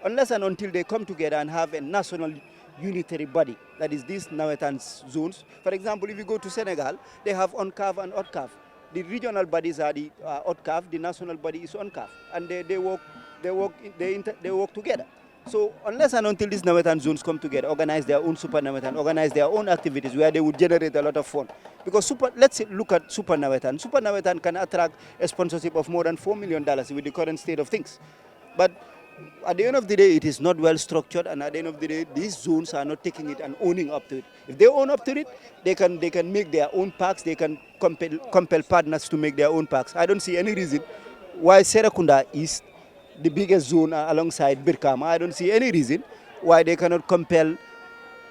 unless and until they come together and have a national unitary body, that is these Nawetan zones. For example, if you go to Senegal, they have ONCAV and OTCAV. The regional bodies are the OTCAV, the national body is ONCAV, and they work together. So unless and until these Nawetan zones come together, organize their own Super Nawetan, organize their own activities where they would generate a lot of fun. Because let's look at Super Nawetan. Super Nawetan can attract a sponsorship of more than $4 million with the current state of things. But at the end of the day, it is not well structured, and at the end of the day, these zones are not taking it and owning up to it. If they own up to it, they can make their own parks, they can compel partners to make their own parks. I don't see any reason why Serekunda East, the biggest zone alongside Birkama, I don't see any reason why they cannot compel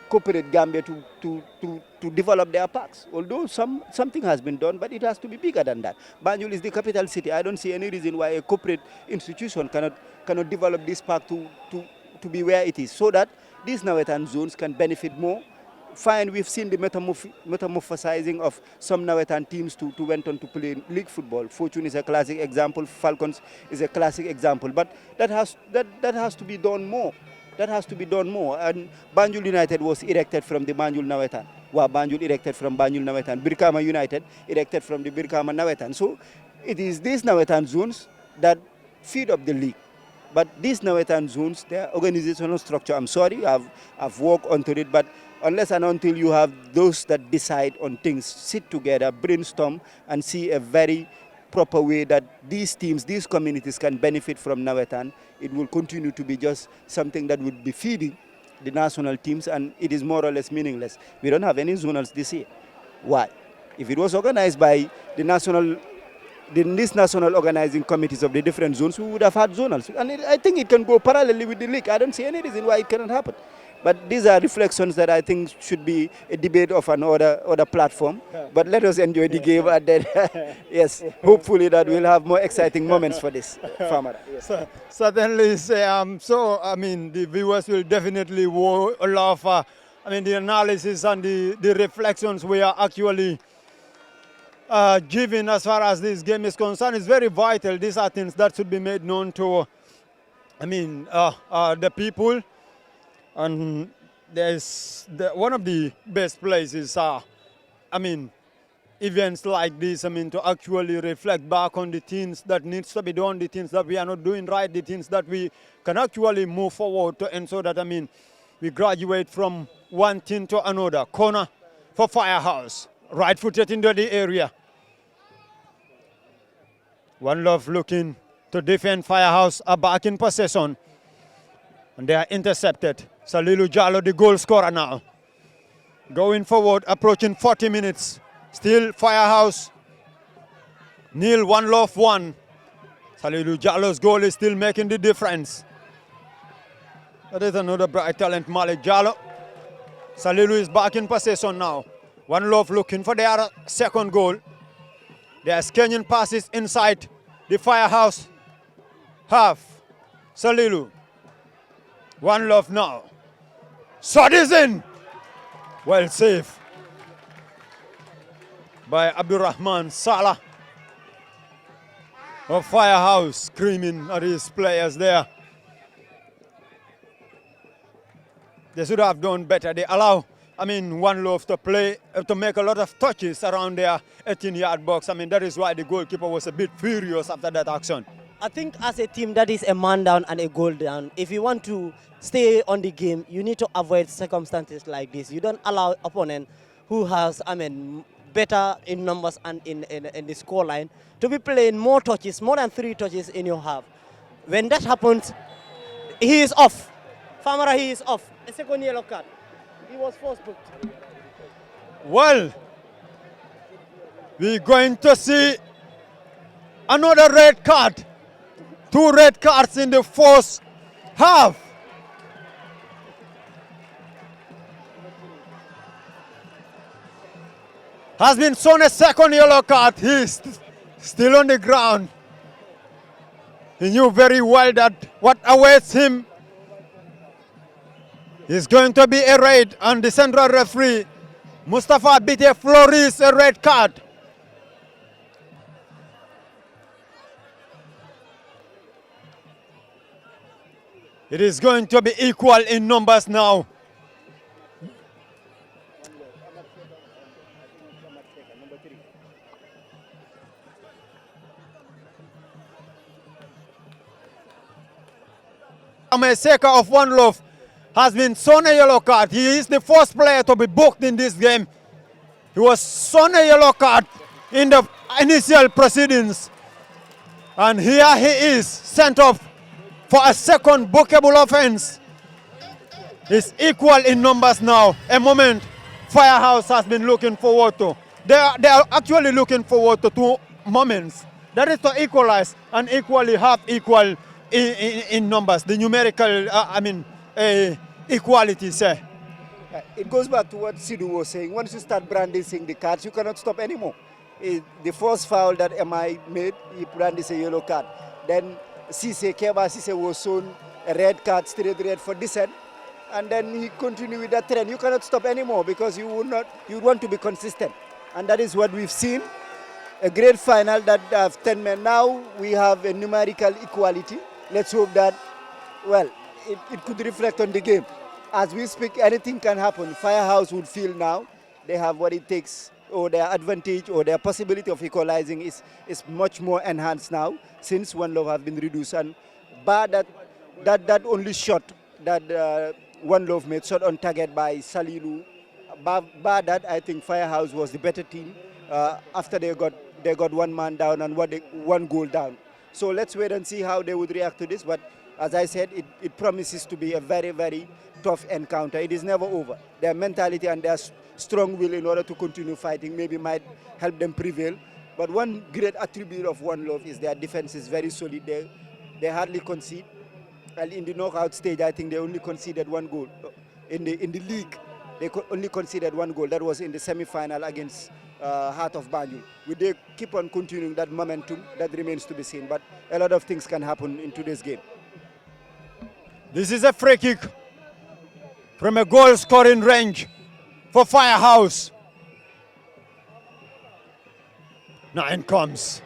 corporate Gambia to develop their parks. Although something has been done, but it has to be bigger than that. Banjul is the capital city. I don't see any reason why a corporate institution cannot develop this park to be where it is, so that these Nawetan zones can benefit more. Fine, we've seen the metamorphosizing of some Nawetan teams to went on to play league football. Fortune is a classic example. Falcons is a classic example. But that has to be done more. That has to be done more. And Banjul United was erected from the Banjul Nawetan. Banjul erected from Banjul Nawetan. Birkama United erected from the Birkama Nawetan. So it is these Nawetan zones that feed up the league. But these Nawetan zones, their organizational structure, I'm sorry, I've worked onto it, but unless and until you have those that decide on things, sit together, brainstorm, and see a very proper way that these teams, these communities can benefit from Nawetan, it will continue to be just something that would be feeding the national teams, and it is more or less meaningless. We don't have any zonals this year. Why? If it was organized by these national organizing committees of the different zones, we would have had zonals. And I think it can go parallelly with the league. I don't see any reason why it cannot happen. But these are reflections that I think should be a debate of another platform. But let us enjoy the game, and then, yes, hopefully that we'll have more exciting moments for this, Farmer. Yes. Certainly, the viewers will definitely love the analysis and the reflections we are actually giving as far as this game is concerned. Is very vital. These are things that should be made known to, the people. And there's one of the best places, events like this, to actually reflect back on the things that needs to be done, the things that we are not doing right, the things that we can actually move forward to ensure that, we graduate from one thing to another. Corner for Firehouse, right-footed into the area. One Love looking to defend. Firehouse are back in possession. And they are intercepted. Salilu Jallo, the goal scorer now. Going forward, approaching 40 minutes. Still Firehouse. Nil, One Love 1. Salilu Jallo's goal is still making the difference. That is another bright talent, Malik Jallo. Salilu is back in possession now. One Love looking for their second goal. There's Kenyan passes inside the Firehouse half. Salilu. One Love now. Shot is in. Well saved by Abdurrahman Salah of Firehouse, screaming at his players there. They should have done better. They allow, One Love to play, to make a lot of touches around their 18-yard box. That is why the goalkeeper was a bit furious after that action. I think as a team that is a man down and a goal down, if you want to stay on the game, you need to avoid circumstances like this. You don't allow opponent who has, better in numbers and in the scoreline to be playing more touches, more than 3 touches in your half. When that happens, he is off. Famara, he is off. A second yellow card. He was first booked. Well, we're going to see another red card. 2 red cards in the first half. Has been shown a second yellow card. He's still on the ground. He knew very well that what awaits him is going to be a raid on the central referee. Mustafa Bite Floris, a red card. It is going to be equal in numbers now. Amaseka of One Love has been shown a yellow card. He is the first player to be booked in this game. He was shown a yellow card in the initial proceedings. And here he is sent off for a second bookable offense. It's equal in numbers now. A moment Firehouse has been looking forward to. They are actually looking forward to 2 moments. That is to equalize and equally half equal in numbers. The numerical, equality, sir. It goes back to what Sidhu was saying. Once you start brandishing the cards, you cannot stop anymore. The first foul that MI made, he brandished a yellow card. Then Keba Cisse was shown a red card, straight red for dissent. And then he continued with that trend. You cannot stop anymore because you want to be consistent. And that is what we've seen. A great final that have 10 men. Now we have a numerical equality. Let's hope that, it could reflect on the game. As we speak, anything can happen. Firehouse would feel now they have what it takes, or their advantage or their possibility of equalizing is much more enhanced now since One Love have been reduced. And bar that only shot that One Love made, shot on target by Salilu, bar that, I think Firehouse was the better team after they got 1 man down and 1 goal down. So let's wait and see how they would react to this. But as I said, it promises to be a very, very tough encounter. It is never over. Their mentality and their strong will in order to continue fighting maybe might help them prevail. But one great attribute of One Love is their defense is very solid. They hardly concede. And in the knockout stage, I think they only conceded 1 goal. In the league, they only conceded 1 goal. That was in the semi-final against Heart of Banjul. Will they keep on continuing that momentum? That remains to be seen. But a lot of things can happen in today's game. This is a free kick from a goal scoring range for Firehouse. Now in comes.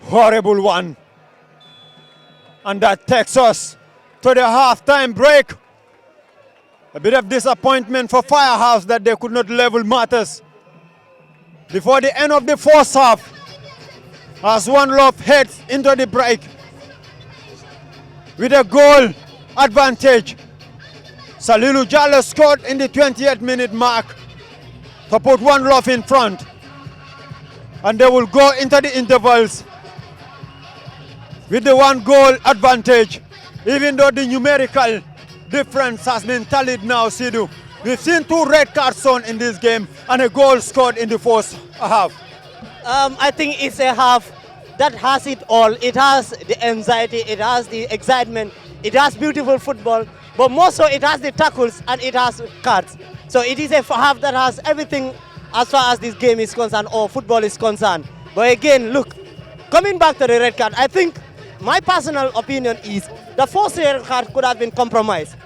Horrible one. And that takes us to the halftime break. A bit of disappointment for Firehouse that they could not level matters before the end of the first half, as One Love heads into the break with a goal advantage. Salilu Jallo scored in the 28th minute mark to put One Love in front. And they will go into the intervals with the 1 goal advantage, even though the numerical difference has been tallied now, Sidhu. We've seen 2 red cards shown in this game and a goal scored in the first half. I think it's a half that has it all. It has the anxiety, it has the excitement, it has beautiful football, but more so it has the tackles and it has cards. So it is a half that has everything as far as this game is concerned or football is concerned. But again, look, coming back to the red card, I think my personal opinion is the first red card could have been compromised.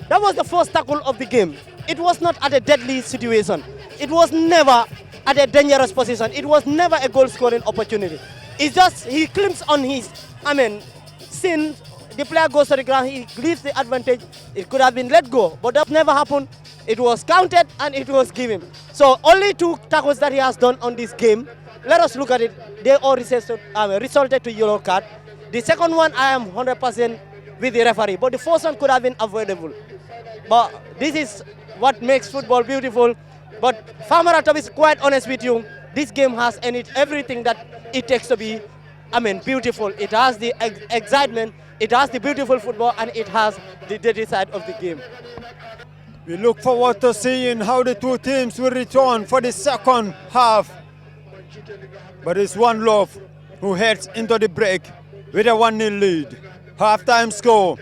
That was the first tackle of the game. it was not at a deadly situation. It was never at a dangerous position. It was never a goal scoring opportunity. It's just he climps on his, since the player goes to the ground, he leaves the advantage. It could have been let go, but that never happened. It was counted and it was given. So only 2 tackles that he has done on this game. Let us look at it. They all resulted to yellow card. The second one, I am 100% with the referee, but the first one could have been avoidable. But this is what makes football beautiful. But Famara, to be quite honest with you, this game has everything that it takes to be, beautiful. It has the excitement, it has the beautiful football, and it has the dirty side of the game. We look forward to seeing how the two teams will return for the second half. But it's One Love who heads into the break with a 1-0 lead. Halftime score,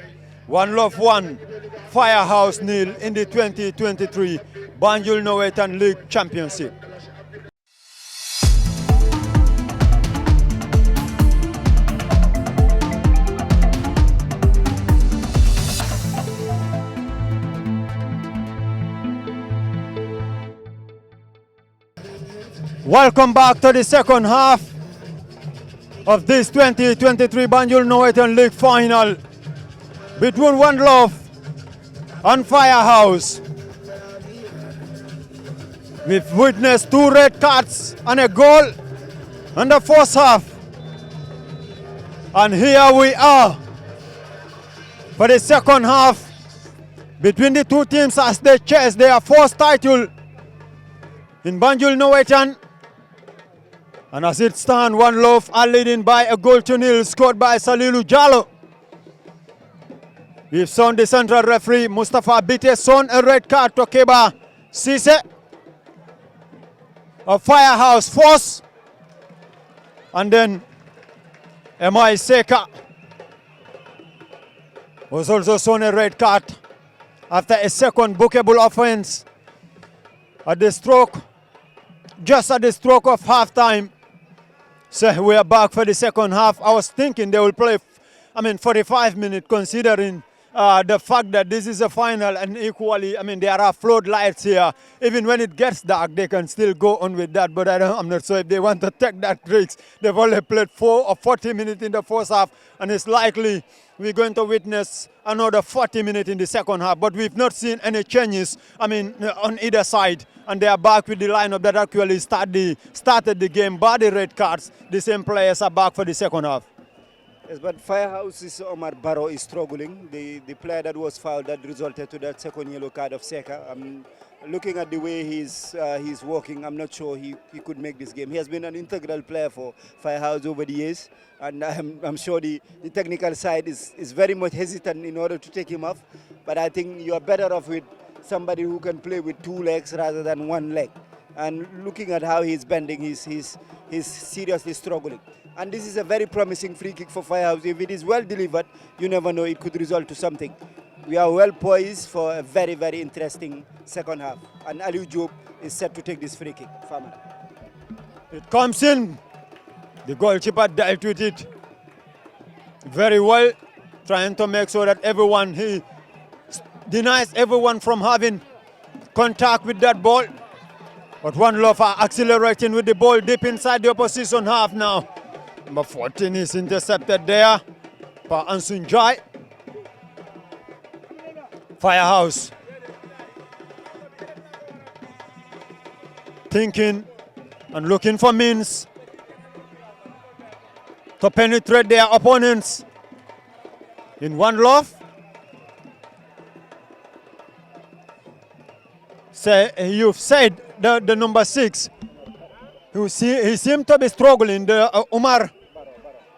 One Love 1, Firehouse 0 in the 2023 Banjul Leauge League Championship. Welcome back to the second half of this 2023 Banjul Leauge League final between One Love and Firehouse. We've witnessed 2 red cards and a goal in the first half. And here we are for the second half between the two teams as they chase their first title in Banjul Leauge. And as it stands, One Love are leading by a goal to 0 scored by Salilu Jallo. We've shown the central referee Mustafa Bite shown a red card to Keba Sise of Firehouse Force. And then M.I. Seka was also shown a red card after a second bookable offense at the stroke, just at the stroke of halftime. So we are back for the second half. I was thinking they will play, 45 minutes, considering the fact that this is a final, and equally, there are floodlights here. Even when it gets dark, they can still go on with that. But I'm not sure if they want to take that risk. They've only played 4 or 40 minutes in the first half, and it's likely we're going to witness another 40 minutes in the second half. But we've not seen any changes, on either side. And they are back with the lineup that actually started the game by the red cards. The same players are back for the second half. Yes, but Firehouse's Omar Barrow is struggling. The player that was fouled that resulted to that second yellow card of Seka. Looking at the way he's working, I'm not sure he could make this game. He has been an integral player for Firehouse over the years, and I'm sure the technical side is very much hesitant in order to take him off. But I think you are better off with somebody who can play with 2 legs rather than 1 leg. And looking at how he's bending, he's seriously struggling. And this is a very promising free kick for Firehouse. If it is well delivered, you never know, it could result to something. We are well poised for a very, very interesting second half. And Aliu Job is set to take this free kick. Farmer. It comes in. The goalkeeper dealt with it very well, trying to make sure that he denies everyone from having contact with that ball. But One Love are accelerating with the ball deep inside the opposition half now. Number 14 is intercepted there by Ansunjai. Firehouse thinking and looking for means to penetrate their opponents. In One Love, you've said the number 6, he seemed to be struggling, the Umar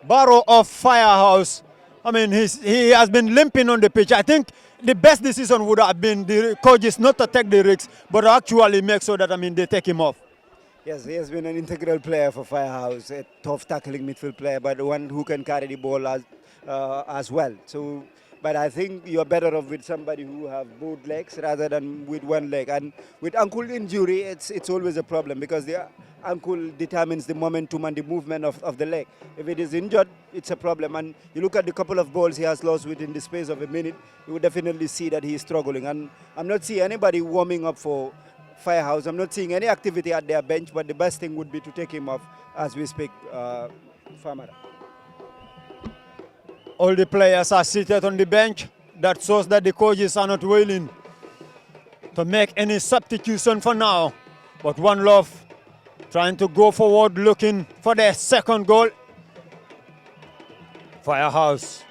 Barrow of Firehouse. He has been limping on the pitch. I think the best decision would have been the coaches not to take the risks, but actually make sure that they take him off. Yes, he has been an integral player for Firehouse, a tough tackling midfield player, but one who can carry the ball as well. So But I think you're better off with somebody who have both legs rather than with one leg. And with ankle injury, it's always a problem because the ankle determines the momentum and the movement of the leg. If it is injured, it's a problem. And you look at the couple of balls he has lost within the space of a minute, you would definitely see that he is struggling. And I'm not seeing anybody warming up for Firehouse. I'm not seeing any activity at their bench, but the best thing would be to take him off as we speak, Famara. All the players are seated on the bench. That shows that the coaches are not willing to make any substitution for now. But One Love trying to go forward, looking for their second goal. Firehouse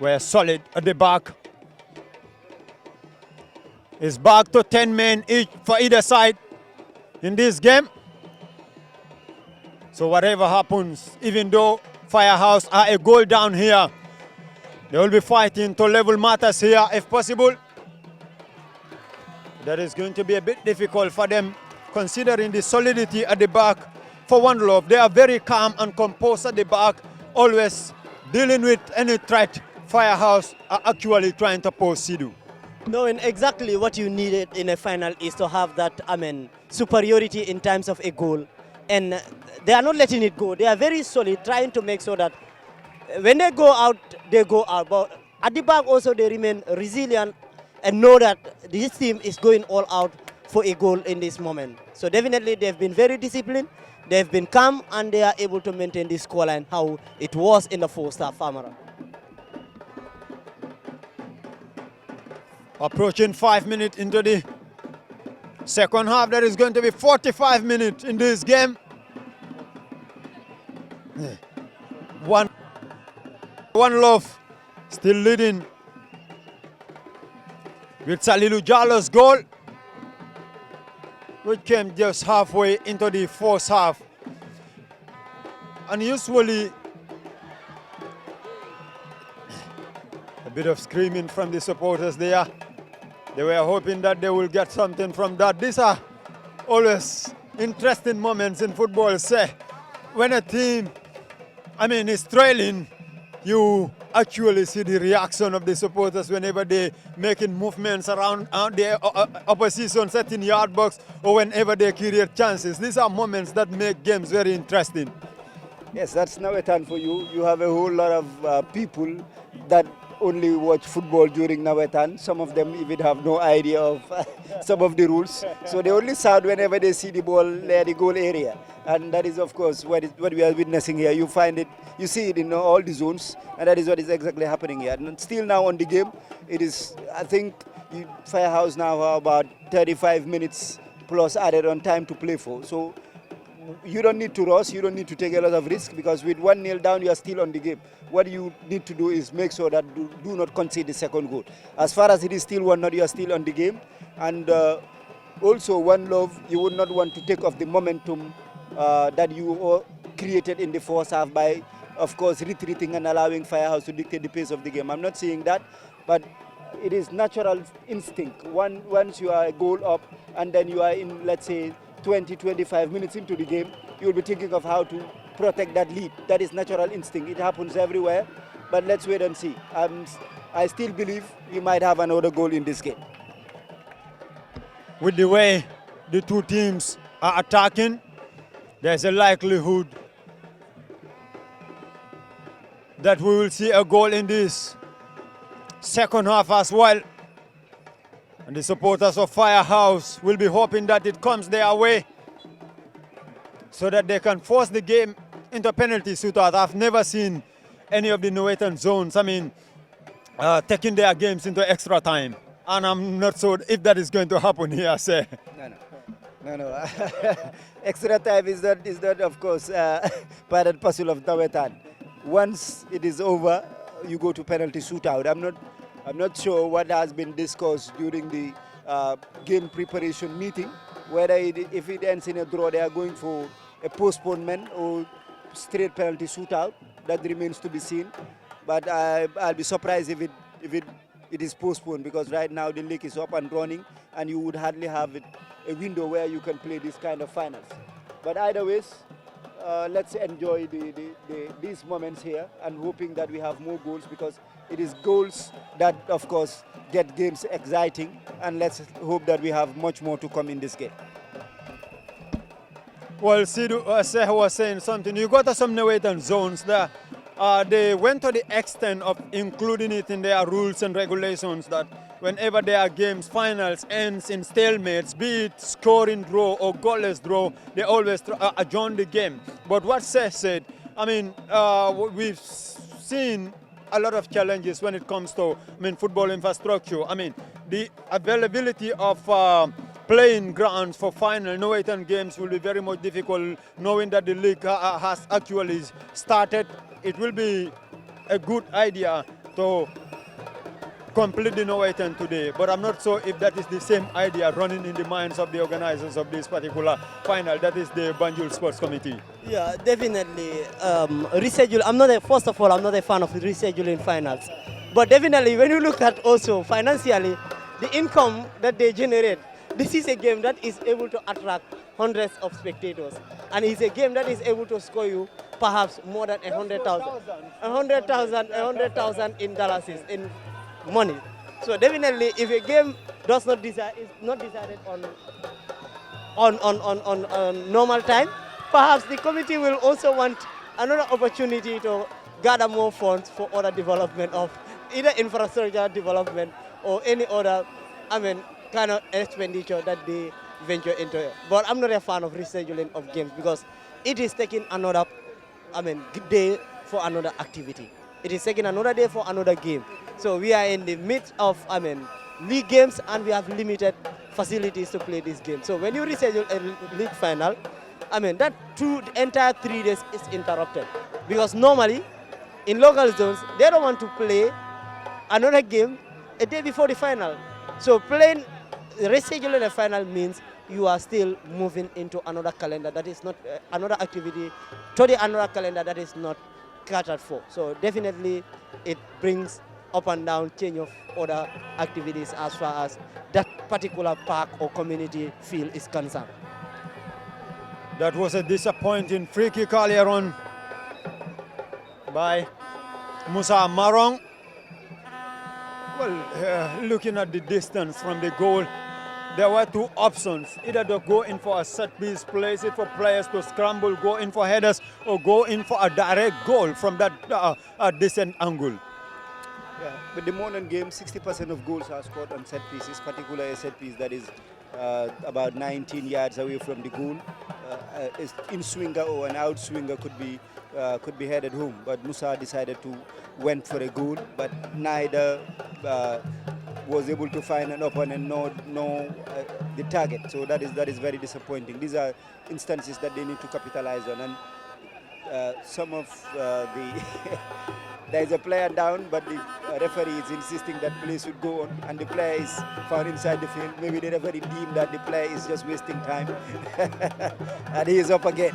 were solid at the back. It's back to 10 men each for either side in this game. So whatever happens, even though Firehouse are a goal down here, they will be fighting to level matters here if possible. That is going to be a bit difficult for them considering the solidity at the back. For One Love, they are very calm and composed at the back, always dealing with any threat Firehouse are actually trying to pose Sidu. Knowing exactly what you needed in a final is to have that, superiority in terms of a goal. And they are not letting it go. They are very solid, trying to make sure that when they go out, they go out. But at the back also, they remain resilient and know that this team is going all out for a goal in this moment. So definitely they've been very disciplined, they've been calm, and they are able to maintain this scoreline how it was in the first half, Famara. Approaching 5 minutes into the second half, there is going to be 45 minutes in this game. One Love still leading with Salilu Jallo's goal, which came just halfway into the first half. And usually a bit of screaming from the supporters there. They were hoping that they will get something from that. These are always interesting moments in football. Say, when a team, is trailing, you actually see the reaction of the supporters whenever they making movements around their opposition setting yard box or whenever they create chances. These are moments that make games very interesting. Yes, that's now a turn for you. You have a whole lot of people that only watch football during Nawatan. Some of them even have no idea of some of the rules. So they only shout whenever they see the ball near the goal area. And that is, of course, what we are witnessing here. You find it, you see it in all the zones, and that is what is exactly happening here. And still now on the game, it is, I think, Firehouse now have about 35 minutes plus added on time to play for. So you don't need to rush, you don't need to take a lot of risk, because with 1-0 down, you are still on the game. What you need to do is make sure that do not concede the second goal. As far as it is still 1-0, you are still on the game. And also, One Love, you would not want to take off the momentum that you created in the first half by, of course, retreating and allowing Firehouse to dictate the pace of the game. I'm not saying that, but it is natural instinct. Once you are a goal up and then you are in, let's say, 20-25 minutes into the game, you will be thinking of how to protect that lead. That is natural instinct. It happens everywhere, but let's wait and see. I still believe we might have another goal in this game. With the way the two teams are attacking, there's a likelihood that we will see a goal in this second half as well. And the supporters of Firehouse will be hoping that it comes their way so that they can force the game into penalty shootout. I've never seen any of the Nuetan zones, taking their games into extra time. And I'm not sure if that is going to happen here, sir. No. Extra time is not of course, part and parcel of Nuetan. Once it is over, you go to penalty shootout. I'm not sure what has been discussed during the game preparation meeting, whether if it ends in a draw, they are going for a postponement or straight penalty shootout. That remains to be seen. But I'll be surprised if it is postponed, because right now the league is up and running and you would hardly have a window where you can play this kind of finals. But either ways, let's enjoy these moments here and hoping that we have more goals, because it is goals that, of course, get games exciting, and let's hope that we have much more to come in this game. Well, Sidu Seho was saying something. You got some Nuwaitan zones there. They went to the extent of including it in their rules and regulations that whenever there are games, finals ends in stalemates, be it scoring draw or goalless draw, they always adjourn the game. But what Seth said, I mean, we've seen a lot of challenges when it comes to, football infrastructure. I mean, the availability of playing grounds for final Nuwaitan games will be very much difficult, knowing that the league has actually started. It will be a good idea to complete the Nuwaitan today, but I'm not sure if that is the same idea running in the minds of the organizers of this particular final, that is the Banjul Sports Committee. Yeah, definitely. Reschedule. First of all, I'm not a fan of rescheduling finals. But definitely, when you look at also financially, the income that they generate, this is a game that is able to attract hundreds of spectators. And it's a game that is able to score you perhaps more than 100,000. 100,000 in dollars, in money. So definitely, if a game is not decided on normal time, perhaps the committee will also want another opportunity to gather more funds for other development of either infrastructure development or any other, kind of expenditure that they venture into. But I'm not a fan of rescheduling of games because it is taking another, day for another activity. It is taking another day for another game. So we are in the midst of, league games, and we have limited facilities to play this game. So when you reschedule a league final, that the entire 3 days is interrupted. Because normally, in local zones, they don't want to play another game a day before the final. So rescheduling a final means you are still moving into another calendar that is not another activity, to the another calendar that is not catered for. So definitely it brings up and down change of other activities as far as that particular park or community feel is concerned. That was a disappointing free kick earlier on by Musa Marong. Well, looking at the distance from the goal, there were two options, either to go in for a set piece, place it for players to scramble, go in for headers, or go in for a direct goal from that decent angle. Yeah, but the modern game, 60% of goals are scored on set pieces, particularly a set piece that is about 19 yards away from the goal. In swinger or an out swinger could be headed home, but Musa decided to went for a goal, but neither was able to find an opponent nor the target. So that is very disappointing. These are instances that they need to capitalize on, and some of the there is a player down, but the referee is insisting that play should go on, and the player is found inside the field. Maybe the referee deemed that the player is just wasting time, and he is up again.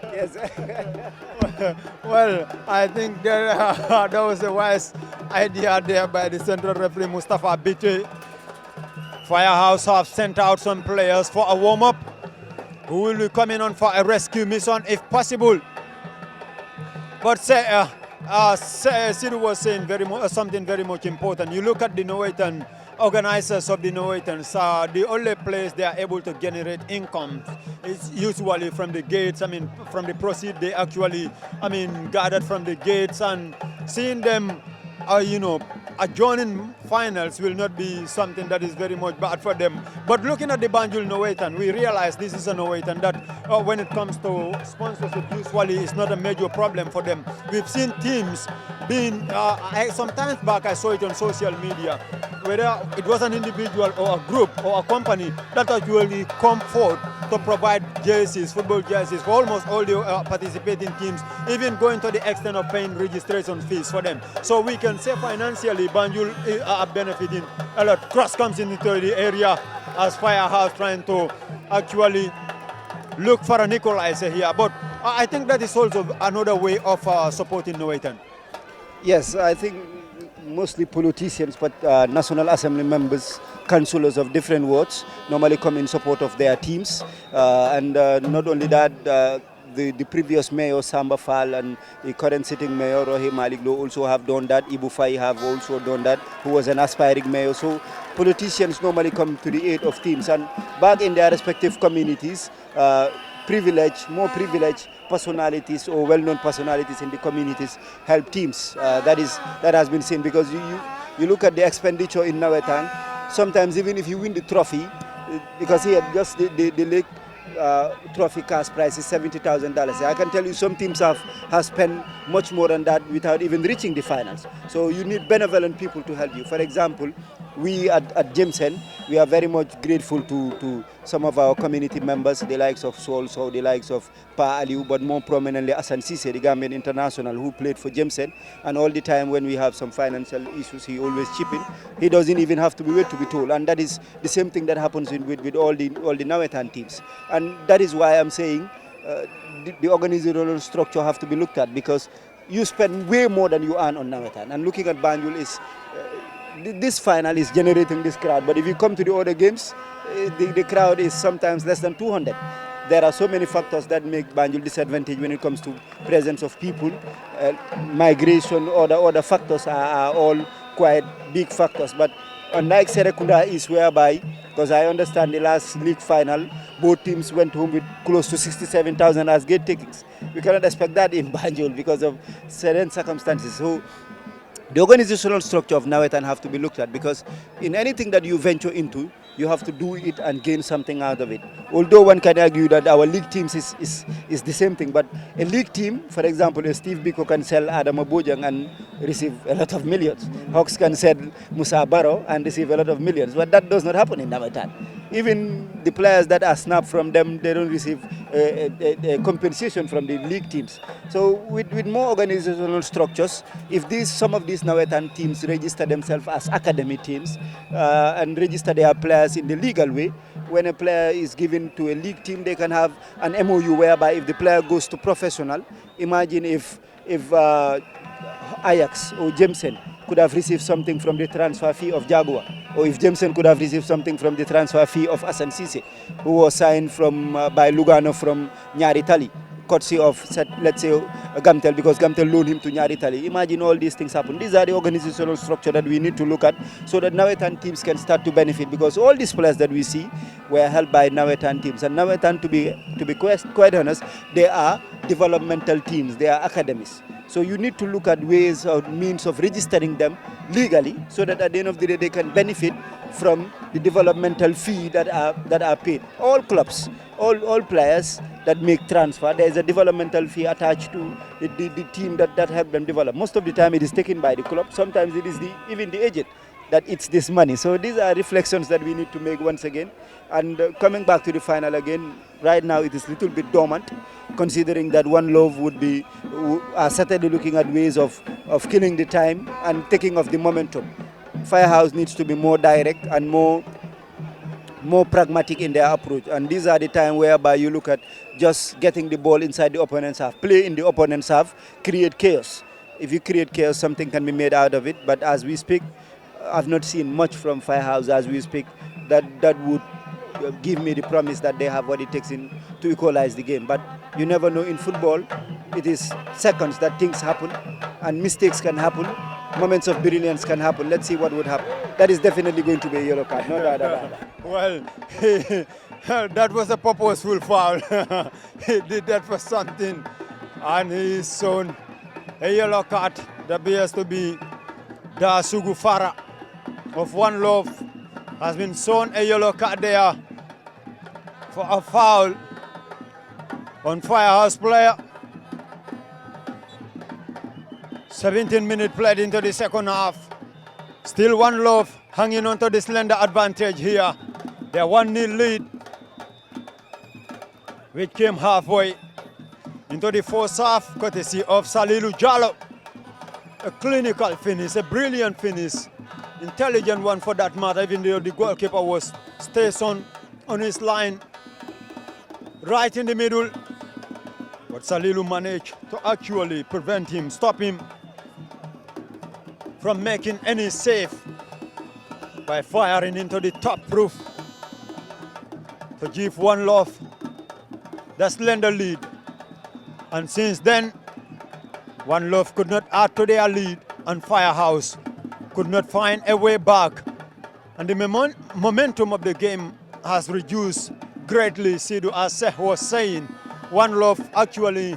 Yes. Well, I think that was a wise idea there by the central referee Mustafa Biche. Firehouse have sent out some players for a warm-up who will be coming on for a rescue mission if possible. But Sidu was saying something very much important. You look at the Nuwaitan organizers of the Nuwaitans, the only place they are able to generate income is usually from the gates. From the proceeds they actually, gathered from the gates, and seeing them, adjoining finals will not be something that is very much bad for them. But looking at the Banjul Nuwaitan, we realize this is a Nuwaitan that when it comes to sponsorship, usually it's not a major problem for them. We've seen teams being, sometimes back I saw it on social media, whether it was an individual or a group or a company that actually come forward to provide jerseys, football jerseys for almost all the participating teams, even going to the extent of paying registration fees for them. So we can say financially Banjul are benefiting a lot. Cross comes into the area as Firehouse trying to actually look for an equalizer here. But I think that is also another way of supporting Nuwaitan. Yes, I think mostly politicians, but National Assembly members councillors of different wards normally come in support of their teams. And not only that, the previous mayor, Samba Fall, and the current sitting mayor, Rohim Malik Lo, also have done that. Ibu Fai have also done that, who was an aspiring mayor. So politicians normally come to the aid of teams. And back in their respective communities, more privileged personalities or well-known personalities in the communities help teams. That has been seen, because you look at the expenditure in Nawetang. Sometimes even if you win the trophy, because here just the league trophy cash price is $70,000. I can tell you some teams have spent much more than that without even reaching the finals. So you need benevolent people to help you. For example, we at Jameson, we are very much grateful to some of our community members, the likes of Sol, so the likes of Pa Aliu, but more prominently Asan Sise, the Gambian international who played for Jameson. And all the time when we have some financial issues, he always chip in. He doesn't even have to be wait to be told. And that is the same thing that happens with all the Nawetan teams. And that is why I'm saying the organizational structure have to be looked at, because you spend way more than you earn on Nawetan. And looking at Banjul is this final is generating this crowd, but if you come to the other games, the crowd is sometimes less than 200. There are so many factors that make Banjul disadvantaged when it comes to presence of people, migration, other factors are all quite big factors. But unlike Serekunda is whereby, because I understand the last league final, both teams went home with close to 67,000 as gate tickets. We cannot expect that in Banjul because of certain circumstances. So the organizational structure of Nawetan have to be looked at, because in anything that you venture into, you have to do it and gain something out of it. Although one can argue that our league teams is the same thing, but a league team, for example, Steve Biko can sell Adam Abojang and receive a lot of millions. Hawks can sell Musa Barrow and receive a lot of millions, but that does not happen in Nawetan. Even the players that are snapped from them, they don't receive a compensation from the league teams. So with more organizational structures, if some of these Nawetan teams register themselves as academy teams and register their players in the legal way, when a player is given to a league team, they can have an MOU whereby if the player goes to professional, imagine if Ajax or Jameson could have received something from the transfer fee of Jaguar, or if Jameson could have received something from the transfer fee of Asan Sise, who was signed by Lugano from Nyari Tali, courtesy of, let's say, Gamtel, because Gamtel loaned him to Nyari Tali. Imagine all these things happen. These are the organizational structure that we need to look at, so that Nawetan teams can start to benefit, because all these players that we see were held by Nawetan teams. And Nawetan, to be quite honest, they are developmental teams, they are academies. So you need to look at ways or means of registering them legally, so that at the end of the day they can benefit from the developmental fee that are paid. All clubs, all players that make transfer, there is a developmental fee attached to the team that help them develop. Most of the time it is taken by the club. Sometimes it is even the agent that eats this money. So these are reflections that we need to make once again. And coming back to the final again, right now it is a little bit dormant, considering that One Love are certainly looking at ways of killing the time and taking off the momentum. Firehouse needs to be more direct and more pragmatic in their approach. And these are the time whereby you look at just getting the ball inside the opponent's half, play in the opponent's half, create chaos. If you create chaos, something can be made out of it. But as we speak, I've not seen much from Firehouse as we speak that would give me the promise that they have what it takes to equalize the game. But you never know, in football, it is seconds that things happen and mistakes can happen, moments of brilliance can happen. Let's see what would happen. That is definitely going to be a yellow card, no doubt about that. Well, that was a purposeful foul. He did that for something, and he's shown a yellow card. That appears to be Dasugu Farah of One Love has been shown a yellow card there for a foul on Firehouse player. 17 minutes played into the second half. Still One Love hanging on to the slender advantage here. They're 1-0 lead, which came halfway into the first half, courtesy of Salilu Jallo. A clinical finish, a brilliant finish, intelligent one for that matter, even though the goalkeeper was stationed on his line right in the middle. But Salilu managed to actually prevent him, stop him from making any save. by firing into the top roof to give One Love the slender lead. And since then, One Love could not add to their lead, and Firehouse could not find a way back. And the momentum of the game has reduced greatly. Sidhu, as Seth was saying, One Love actually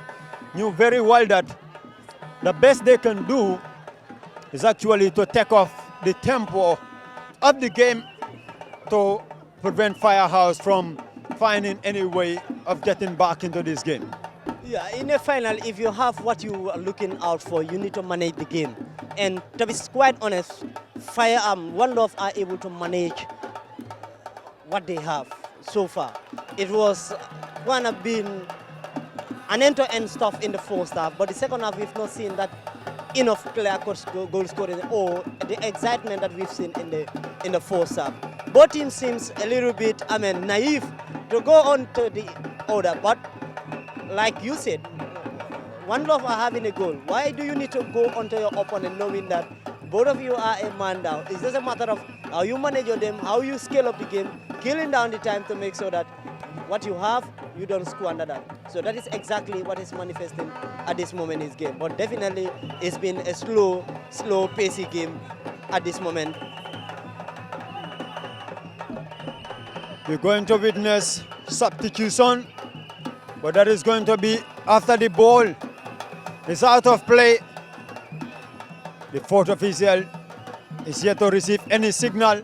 knew very well that the best they can do is actually to take off the tempo of the game to prevent Firehouse from finding any way of getting back into this game. Yeah, in a final, if you have what you are looking out for, you need to manage the game. And to be quite honest, One Love are able to manage what they have so far. It was gonna been an end-to-end stuff in the first half, but the second half we've not seen that enough clear-cut goal scoring or the excitement that we've seen in the first half. Both teams seems a little bit, naive to go on to the order, but like you said, One Love are having a goal. Why do you need to go onto your opponent knowing that both of you are a man down? It's just a matter of how you manage them, how you scale up the game, killing down the time to make sure that what you have, you don't squander that. So that is exactly what is manifesting at this moment in this game. But definitely, it's been a slow, pacey game at this moment. We're going to witness substitution, but that is going to be after the ball is out of play. The fourth official is yet to receive any signal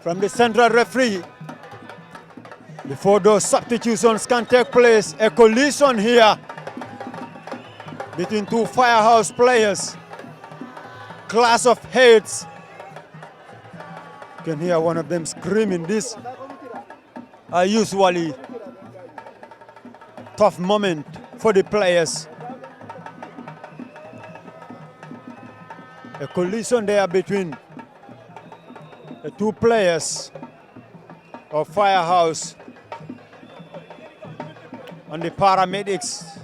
from the central referee. Before those substitutions can take place, a collision here between two Firehouse players. Clash of heads. You can hear one of them screaming. These are usually tough moment for the players. A collision there between the two players of Firehouse, and the paramedics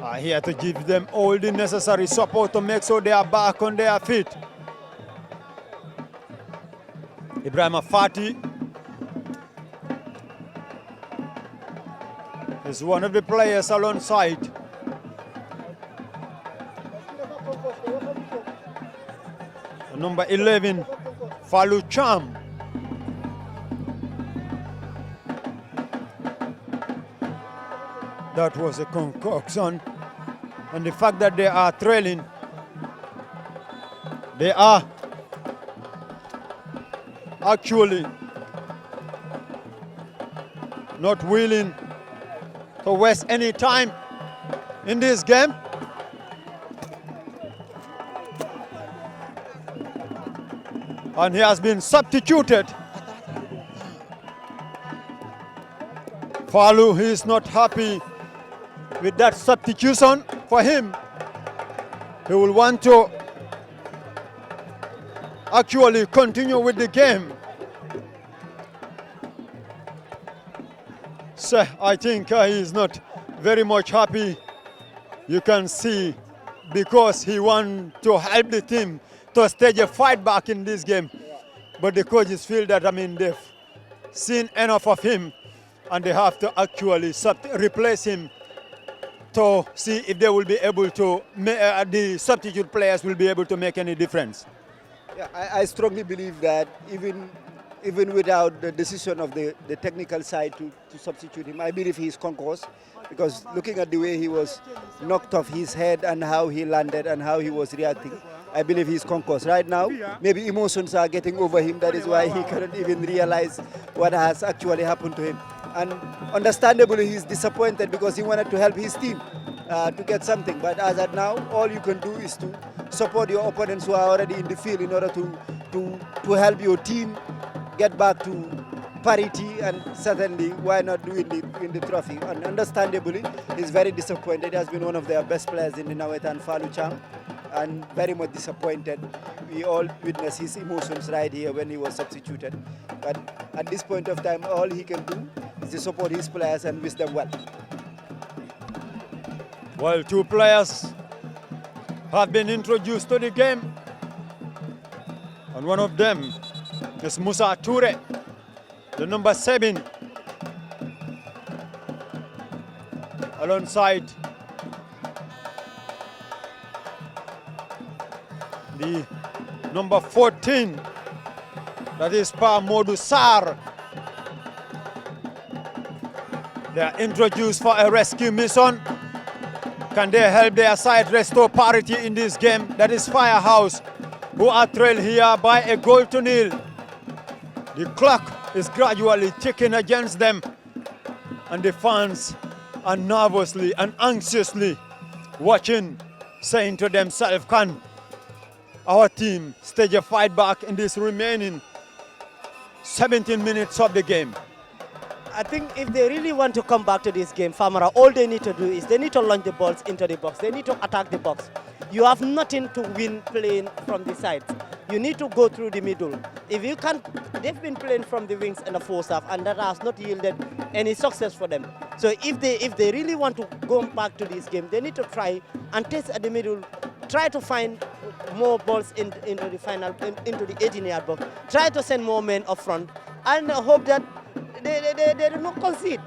are here to give them all the necessary support to make sure they are back on their feet. Ibrahim Fati is one of the players alongside. Number 11, Falu Cham. That was a concoction, and the fact that they are trailing, they are actually not willing to waste any time in this game. And he has been substituted. Falu, he is not happy with that substitution for him. He will want to actually continue with the game. So I think he is not very much happy. You can see, because he wants to help the team to stage a fight back in this game. But the coaches feel that, they've seen enough of him, and they have to actually replace him to see if they will be able to, the substitute players will be able to make any difference. Yeah, I strongly believe that even without the decision of the technical side to substitute him, I believe he's concussed, because looking at the way he was knocked off his head and how he landed and how he was reacting, I believe he's concussed. Right now, maybe emotions are getting over him. That is why he cannot even realize what has actually happened to him. And understandably, he's disappointed because he wanted to help his team to get something. But as at now, all you can do is to support your opponents who are already in the field in order to help your team get back to parity, and certainly why not win the trophy. And understandably, he's very disappointed. He has been one of their best players in the Nawetan, Falu Cham, and very much disappointed. We all witnessed his emotions right here when he was substituted. But at this point of time, all he can do is to support his players and wish them well. Well, two players have been introduced to the game, and one of them It's Musa Toure, the number 7. Alongside the number 14, that is Pa Modou Sarr. They are introduced for a rescue mission. Can they help their side restore parity in this game? That is Firehouse, who are trailed here by a goal to nil. The clock is gradually ticking against them, and the fans are nervously and anxiously watching, saying to themselves, can our team stage a fight back in this remaining 17 minutes of the game? I think if they really want to come back to this game, Famara, all they need to do is they need to launch the balls into the box. They need to attack the box. You have nothing to win playing from the sides. You need to go through the middle. If you can't, they've been playing from the wings in the first half, and that has not yielded any success for them. So if they really want to go back to this game, they need to try and test at the middle, try to find more balls into the final, into the 18-yard box. Try to send more men up front, and hope that they do not concede,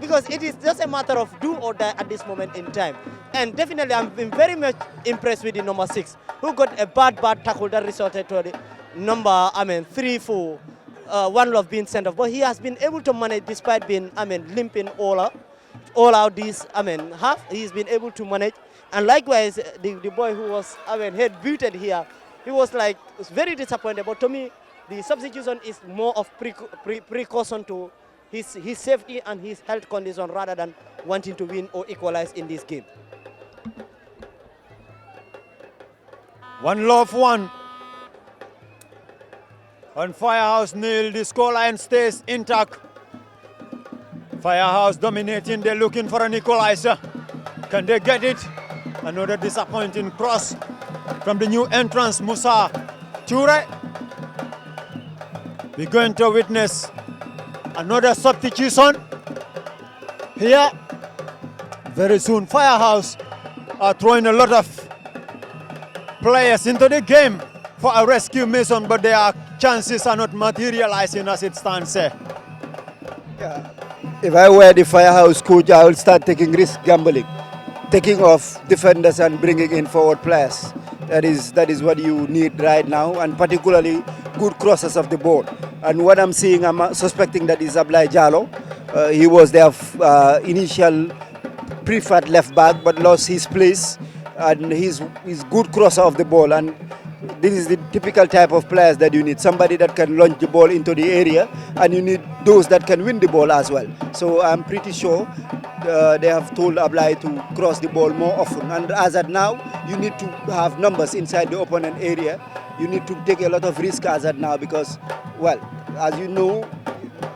because it is just a matter of do or die at this moment in time. And definitely I'm been very much impressed with the number 6, who got a bad tackle that resulted to the number 3-4 One Love being sent off. But he has been able to manage despite being limping all out this half. He's been able to manage. And likewise the boy who was head booted here, he was very disappointed. But to me, the substitution is more of precaution to his safety and his health condition rather than wanting to win or equalize in this game. One Love 1. On Firehouse nil, the scoreline stays intact. Firehouse dominating, they're looking for an equalizer. Can they get it? Another disappointing cross from the new entrance, Musa Toure. We're going to witness another substitution here. Very soon, Firehouse are throwing a lot of players into the game for a rescue mission, but their chances are not materializing as it stands there. Yeah. If I were the Firehouse coach, I would start taking risk gambling, taking off defenders and bringing in forward players. That is what you need right now, and particularly good crosses of the ball. And what I'm seeing, I'm suspecting that is Ablaye Jallow. He was their initial preferred left back, but lost his place, and he's good crosser of the ball. And this is the typical type of players that you need. Somebody that can launch the ball into the area, and you need those that can win the ball as well. So I'm pretty sure they have told Ablaye to cross the ball more often. And as at now, you need to have numbers inside the opponent area. You need to take a lot of risk as at now because, well, as you know,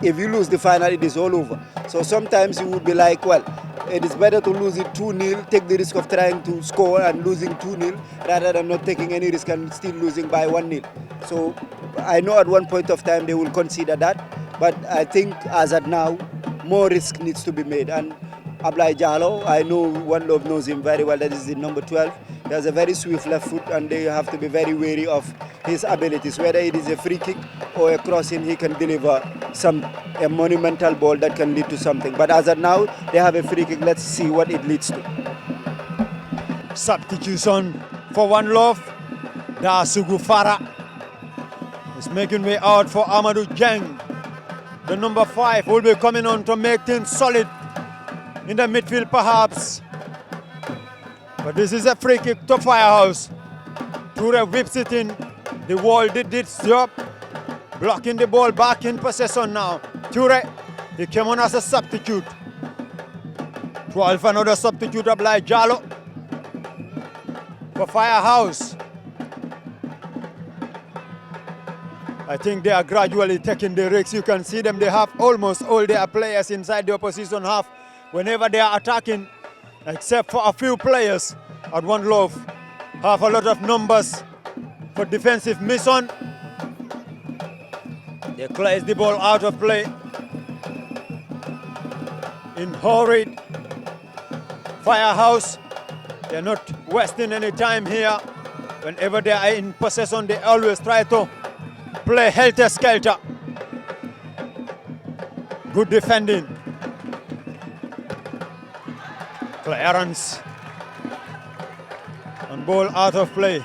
if you lose the final, it is all over. So sometimes you would be like, well, it is better to lose it 2-0, take the risk of trying to score and losing 2-0 rather than not taking any risk and still losing by 1-0. So I know at one point of time they will consider that, but I think as at now, more risk needs to be made. And Ablaye Jallow, I know One Love knows him very well, that is the number 12. He has a very swift left foot, and they have to be very wary of his abilities. Whether it is a free kick or a crossing, he can deliver a monumental ball that can lead to something. But as of now, they have a free kick. Let's see what it leads to. Substitution for One Love. Dasugu Farah is making way out for Amadou Jeng. The number 5 will be coming on to make things solid in the midfield perhaps. But this is a free kick to Firehouse. Toure whips it in. The wall did its job. Blocking the ball back in possession now. Toure, he came on as a substitute. 12, another substitute, Ablaye Jallow for Firehouse. I think they are gradually taking the risks. You can see them, they have almost all their players inside the opposition half whenever they are attacking, except for a few players at One Love. Have a lot of numbers for defensive mission. They clears the ball out of play. In hurried Firehouse, they're not wasting any time here. Whenever they are in possession, they always try to play helter-skelter. Good defending. Clearance. And ball out of play.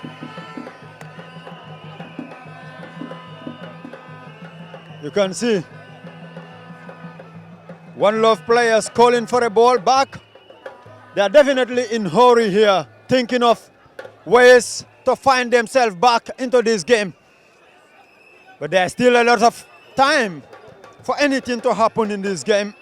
You can see One Love players calling for a ball back. They are definitely in hurry here, thinking of ways to find themselves back into this game. But there's still a lot of time for anything to happen in this game.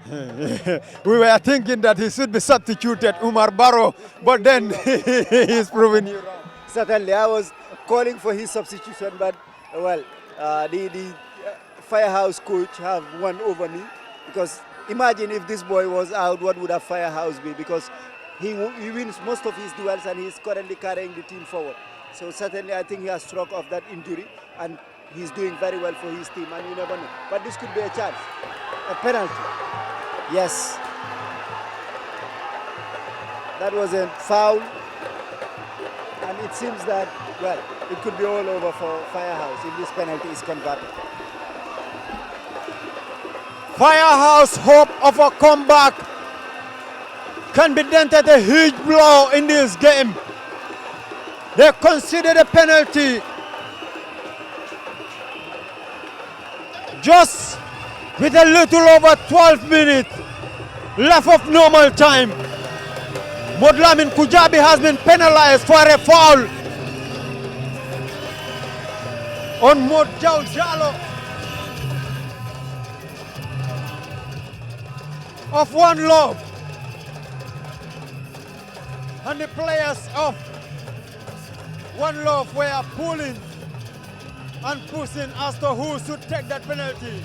We were thinking that he should be substituted, Umar Barrow, but then he's proven you wrong. Certainly, I was calling for his substitution, but well, the Firehouse coach have won over me, because imagine if this boy was out, what would a Firehouse be? Because he wins most of his duels and he's currently carrying the team forward. So certainly, I think he has struck off that injury and he's doing very well for his team, and you never know. But this could be a chance, a penalty. Yes, that was a foul, and it seems that, well, it could be all over for Firehouse if this penalty is converted. Firehouse hope of a comeback can be dented a huge blow in this game. They considered a penalty just with a little over 12 minutes left of normal time. Modlamin Kujabi has been penalized for a foul on Modjao Jalo of One Love. And the players of One Love were pulling and pushing as to who should take that penalty.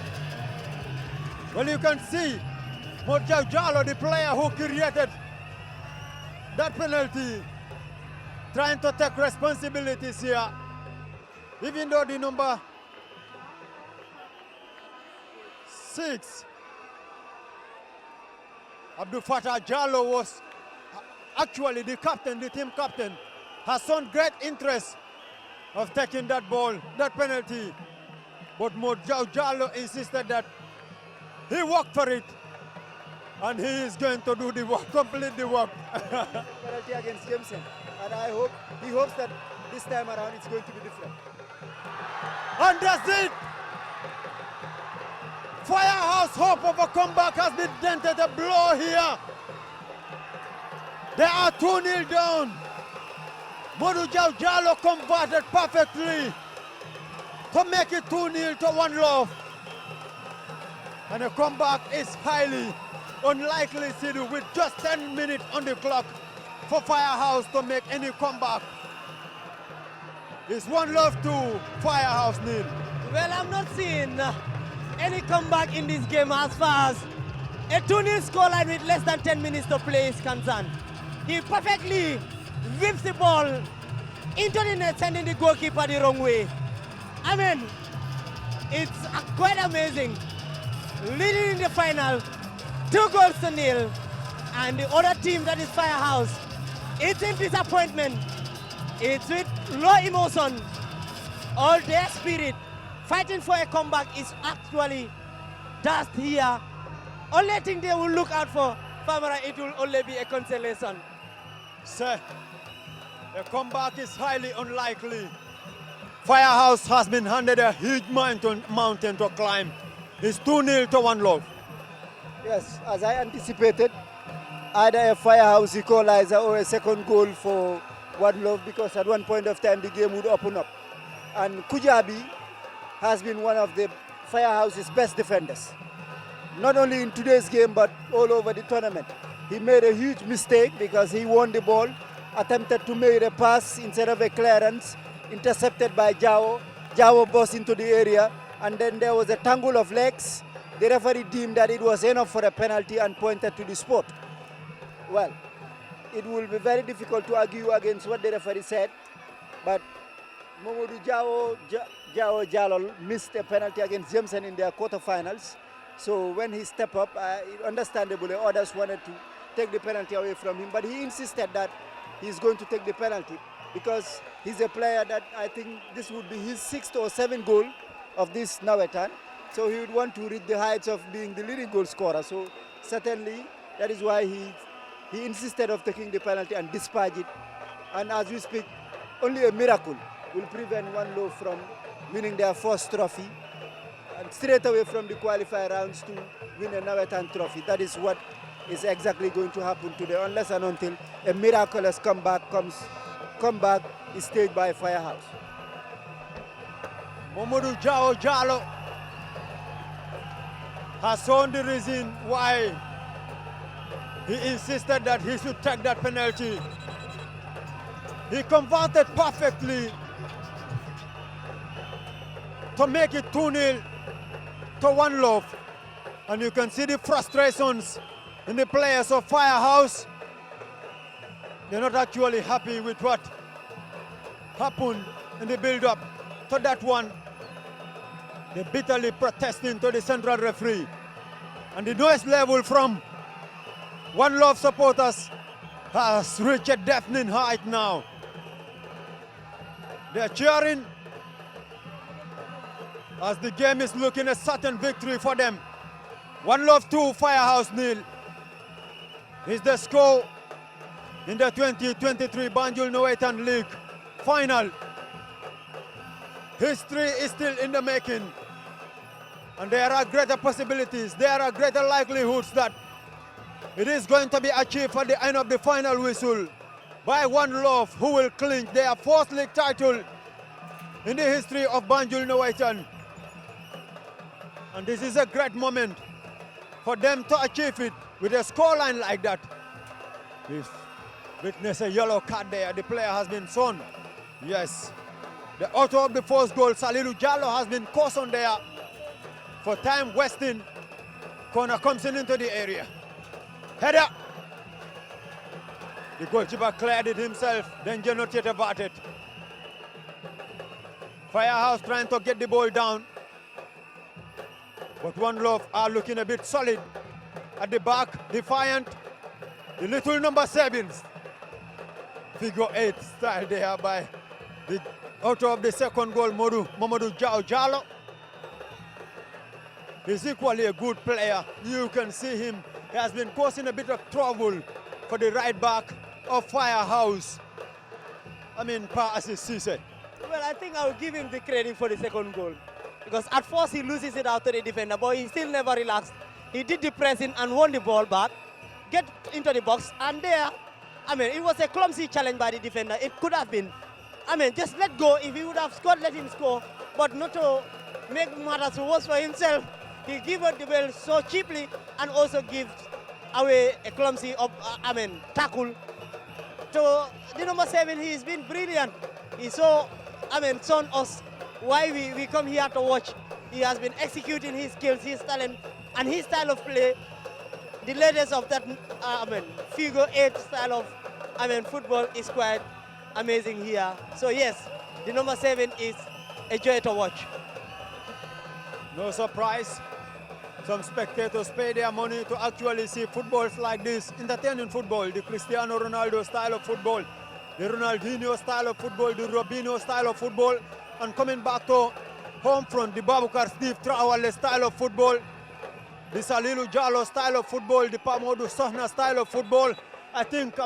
Well, you can see Modjao Jalo, the player who created that penalty, trying to take responsibilities here. Even though the number 6, Abdul Fattah Jalo, was actually the captain, the team captain, has shown great interest of taking that ball, that penalty. But Modjao Jalo insisted that he worked for it, and he is going to do the work, complete the work. Penalty against Jameson, and he hopes that this time around it's going to be different. And that's it. Firehouse hope of a comeback has been dented a blow here. They are 2-0 down. Modjao Jalo converted perfectly to make it 2-0 to One Love. And the comeback is highly unlikely, Sidhu, with just 10 minutes on the clock for Firehouse to make any comeback. It's One Love 2, Firehouse 0. Well, I'm not seeing any comeback in this game as far as a 2-0 scoreline with less than 10 minutes to play is concerned. He perfectly whips the ball into the net, sending the goalkeeper the wrong way. I mean, it's quite amazing. Leading in the final, 2-0, and the other team, that is Firehouse, it's in disappointment. It's with low emotion. All their spirit, fighting for a comeback, is actually dust here. Only thing they will look out for, Famara, it will only be a consolation. Sir, the comeback is highly unlikely. Firehouse has been handed a huge mountain to climb. It's 2-0 to One Love. Yes, as I anticipated, either a Firehouse equalizer or a second goal for One Love, because at one point of time the game would open up. And Kujabi has been one of the Firehouse's best defenders. Not only in today's game, but all over the tournament. He made a huge mistake because he won the ball, attempted to make a pass instead of a clearance, intercepted by Jao. Jao burst into the area, and then there was a tangle of legs. The referee deemed that it was enough for a penalty and pointed to the spot. Well, it will be very difficult to argue against what the referee said, but Mamadou Jao Jalol missed a penalty against Jameson in their quarterfinals. So when he stepped up, understandably, others wanted to take the penalty away from him, but he insisted that he's going to take the penalty because he's a player that I think this would be his 6th or 7th goal of this Nawetan. So he would want to reach the heights of being the leading goal scorer. So certainly that is why he insisted of taking the penalty and dispatch it. And as we speak, only a miracle will prevent One Love from winning their first trophy and straight away from the qualifier rounds to win a Nawetan trophy. That is what is exactly going to happen today, unless and until a miraculous comeback is staged by Firehouse. Mamadou Jao Jalo has shown the reason why he insisted that he should take that penalty. He converted perfectly to make it 2-0 to One Love. And you can see the frustrations in the players of Firehouse. They're not actually happy with what happened in the build-up to that one. They're bitterly protesting to the central referee. And the noise level from One Love supporters has reached a deafening height now. They're cheering as the game is looking a certain victory for them. One Love 2, Firehouse 0 is the score in the 2023 Banjul Leauge League final. History is still in the making, and there are greater possibilities, there are greater likelihoods that it is going to be achieved at the end of the final whistle by One Love, who will clinch their fourth league title in the history of Banjul Leauge. And this is a great moment for them to achieve it with a scoreline like that. We've witnessed a yellow card there. The player has been shown. Yes. The author of the first goal, Salilu Jallo, has been cautioned there for time wasting. Corner comes into the area. Header. The goalkeeper cleared it himself, then Genotiet about it. Firehouse trying to get the ball down. But One Love are looking a bit solid at the back, defiant. The little number 7s. Figure 8 style there by the author of the second goal, Mamadou Jao Jalo. He's equally a good player. You can see him. He has been causing a bit of trouble for the right back of Firehouse. I mean, Pa Asisi. Well, I think I will give him the credit for the second goal. Because at first he loses it out to the defender, but he still never relaxed. He did the pressing and won the ball back, get into the box, and there, I mean, it was a clumsy challenge by the defender. It could have been, I mean, just let go. If he would have scored, let him score, but not to make matters worse for himself. He gave out the ball so cheaply and also gives away a clumsy, tackle. To the number 7, he's been brilliant. He saw, shown us why we come here to watch. He has been executing his skills, his talent, and his style of play. The latest of that, figure 8 style of, football is quite amazing here. So yes, the number 7 is a joy to watch. No surprise. Some spectators pay their money to actually see footballs like this, entertaining football, the Cristiano Ronaldo style of football, the Ronaldinho style of football, the Robinho style of football, and coming back to home front, the Babukar Steve Traoré style of football, the Salilu Jallo style of football, the Pamodu Sohna style of football. I think,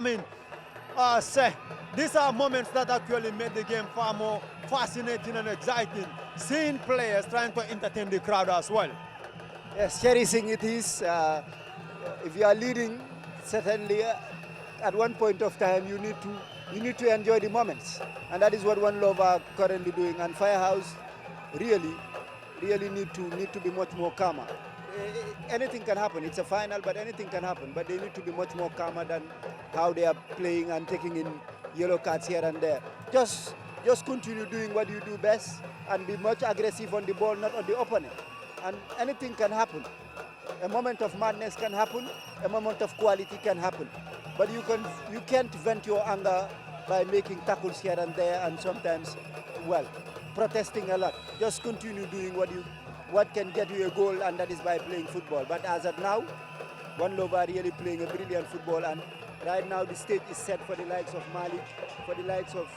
these are moments that actually made the game far more fascinating and exciting, seeing players trying to entertain the crowd as well. Yes, cherishing it is. If you are leading, certainly at one point of time you need to enjoy the moments, and that is what One Love are currently doing. And Firehouse really need to be much more calmer. Anything can happen. It's a final, but anything can happen. But they need to be much more calmer than how they are playing and taking in yellow cards here and there. Just continue doing what you do best and be much aggressive on the ball, not on the opponent. And anything can happen. A moment of madness can happen. A moment of quality can happen. But you can't vent your anger by making tackles here and there, and sometimes, well, protesting a lot. Just continue doing what can get you a goal, and that is by playing football. But as of now, One Love are really playing a brilliant football, and right now the stage is set for the likes of Malik, for the likes of,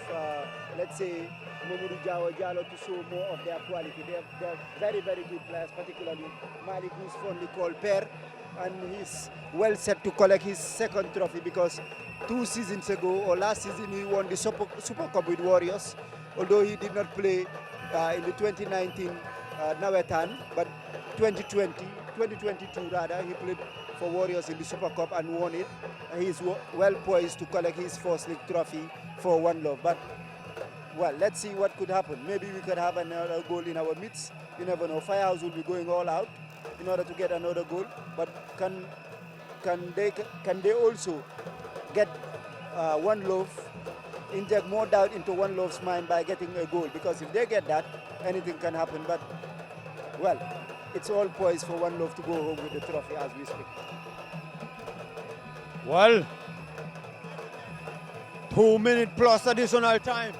let's say, Mamadou Jallo to show more of their quality. They're very, very good players, particularly Malik, who's fondly called Per, and he's well set to collect his second trophy because 2 seasons ago, or last season, he won the Super Cup with Warriors, although he did not play in the 2019 Nawetan, but 2022 rather, he played for Warriors in the Super Cup and won it. He's well poised to collect his first league trophy for One Love. But, well, let's see what could happen. Maybe we could have another goal in our midst. You never know. Firehouse will be going all out in order to get another goal. But can they also get One Love, inject more doubt into One Love's mind by getting a goal? Because if they get that, anything can happen. But, well, it's all poised for One Love to go home with the trophy as we speak. Well, 2 minutes plus additional time.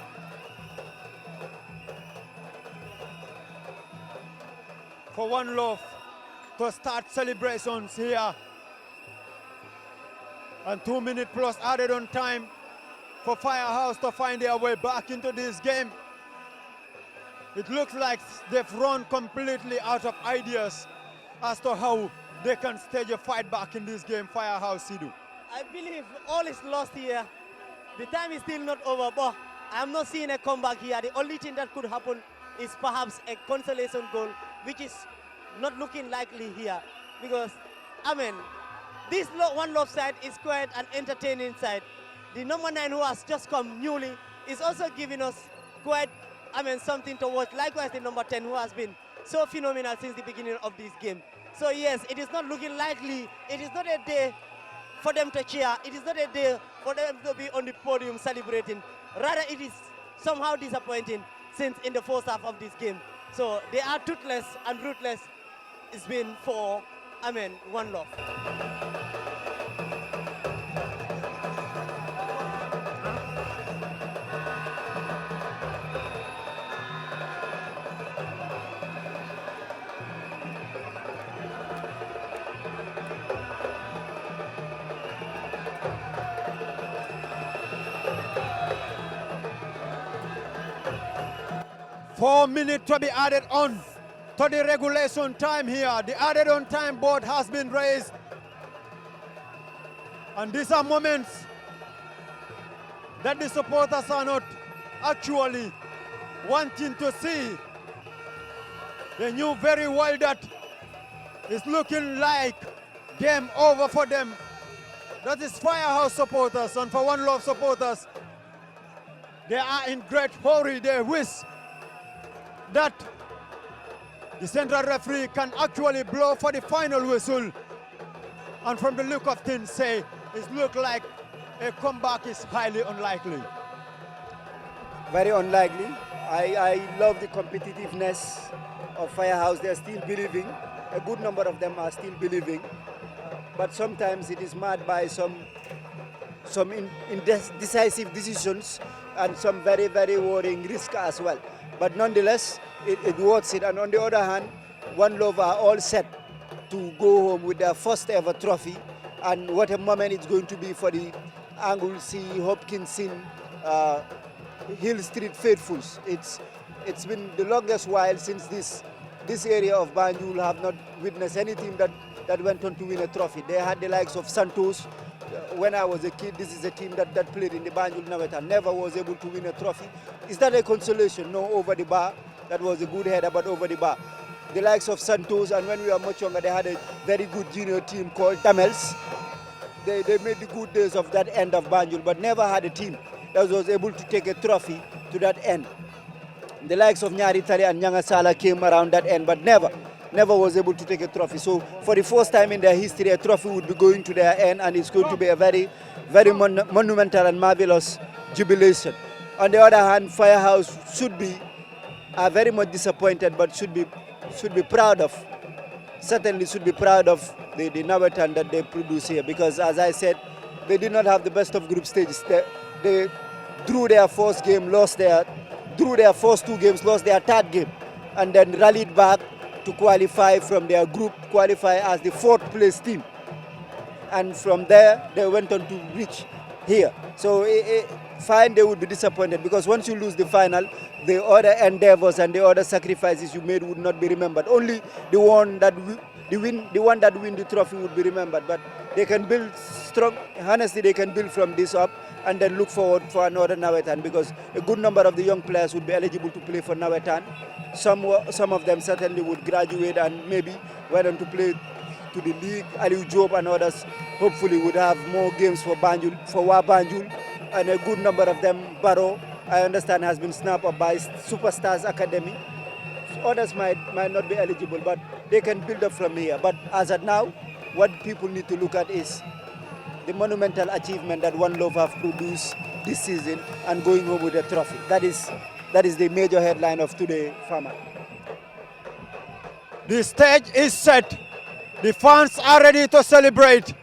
For One Love to start celebrations here. And 2 minutes plus added on time for Firehouse to find their way back into this game. It looks like they've run completely out of ideas as to how they can stage a fight back in this game, Firehouse Sidu. I believe all is lost here. The time is still not over, but I'm not seeing a comeback here. The only thing that could happen is perhaps a consolation goal, which is not looking likely here. Because, I mean, this One Love side is quite an entertaining side. The number 9 who has just come newly is also giving us quite, something to watch. Likewise, the number 10 who has been so phenomenal since the beginning of this game. So yes, it is not looking likely. It is not a day for them to cheer. It is not a day for them to be on the podium celebrating. Rather, it is somehow disappointing since in the first half of this game. So they are toothless and ruthless. It's been for, One Love. 4 minutes to be added on to the regulation time here. The added on time board has been raised. And these are moments that the supporters are not actually wanting to see. They knew very well that it's looking like game over for them. That is Firehouse supporters, and for One Love supporters, they are in great hurry. They wish that the central referee can actually blow for the final whistle. And from the look of things, say it looks like a comeback is highly unlikely. Very unlikely. I love the competitiveness of Firehouse. They're still believing. A good number of them are still believing. But sometimes it is marred by some indecisive decisions and some very, very worrying risk as well. But nonetheless, it worth it. And on the other hand, One Love are all set to go home with their first ever trophy. And what a moment it's going to be for the Anglesey, Hopkinson, Hill Street faithfuls. It's been the longest while since this area of Banjul have not witnessed any team that went on to win a trophy. They had the likes of Santos. When I was a kid, this is a team that played in the Banjul Naweta, never was able to win a trophy. Is that a consolation? No, over the bar. That was a good header, but over the bar. The likes of Santos, and when we were much younger, they had a very good junior team called Tamels. They made the good days of that end of Banjul, but never had a team that was able to take a trophy to that end. The likes of Nyari Tari and Nyanga Sala came around that end, but never was able to take a trophy. So for the first time in their history, a trophy would be going to their end, and it's going to be a very, very monumental and marvelous jubilation. On the other hand, Firehouse should be very much disappointed, but should be proud of. Certainly should be proud of the Nawetan that they produce here, because as I said, they did not have the best of group stages. They drew their first game, drew their first 2 games, lost their 3rd game, and then rallied back to qualify from their group, qualify as the 4th place team. and from there they went on to reach here. So fine, they would be disappointed because once you lose the final, the other endeavors and the other sacrifices you made would not be remembered. Only the one that win the trophy would be remembered. But they can build strong. Honestly, they can build from this up and then look forward for another Nawetan, because a good number of the young players would be eligible to play for Nawetan. Some of them certainly would graduate and maybe went on to play to the league. Aliou Job and others hopefully would have more games for Banjul, for Wa Banjul, and a good number of them, Barrow, I understand, has been snapped up by Superstars Academy. Others might not be eligible, but they can build up from here. But as of now, what people need to look at is the monumental achievement that One Love have produced this season and going home with a trophy. That is the major headline of today, Farmer. The stage is set. The fans are ready to celebrate.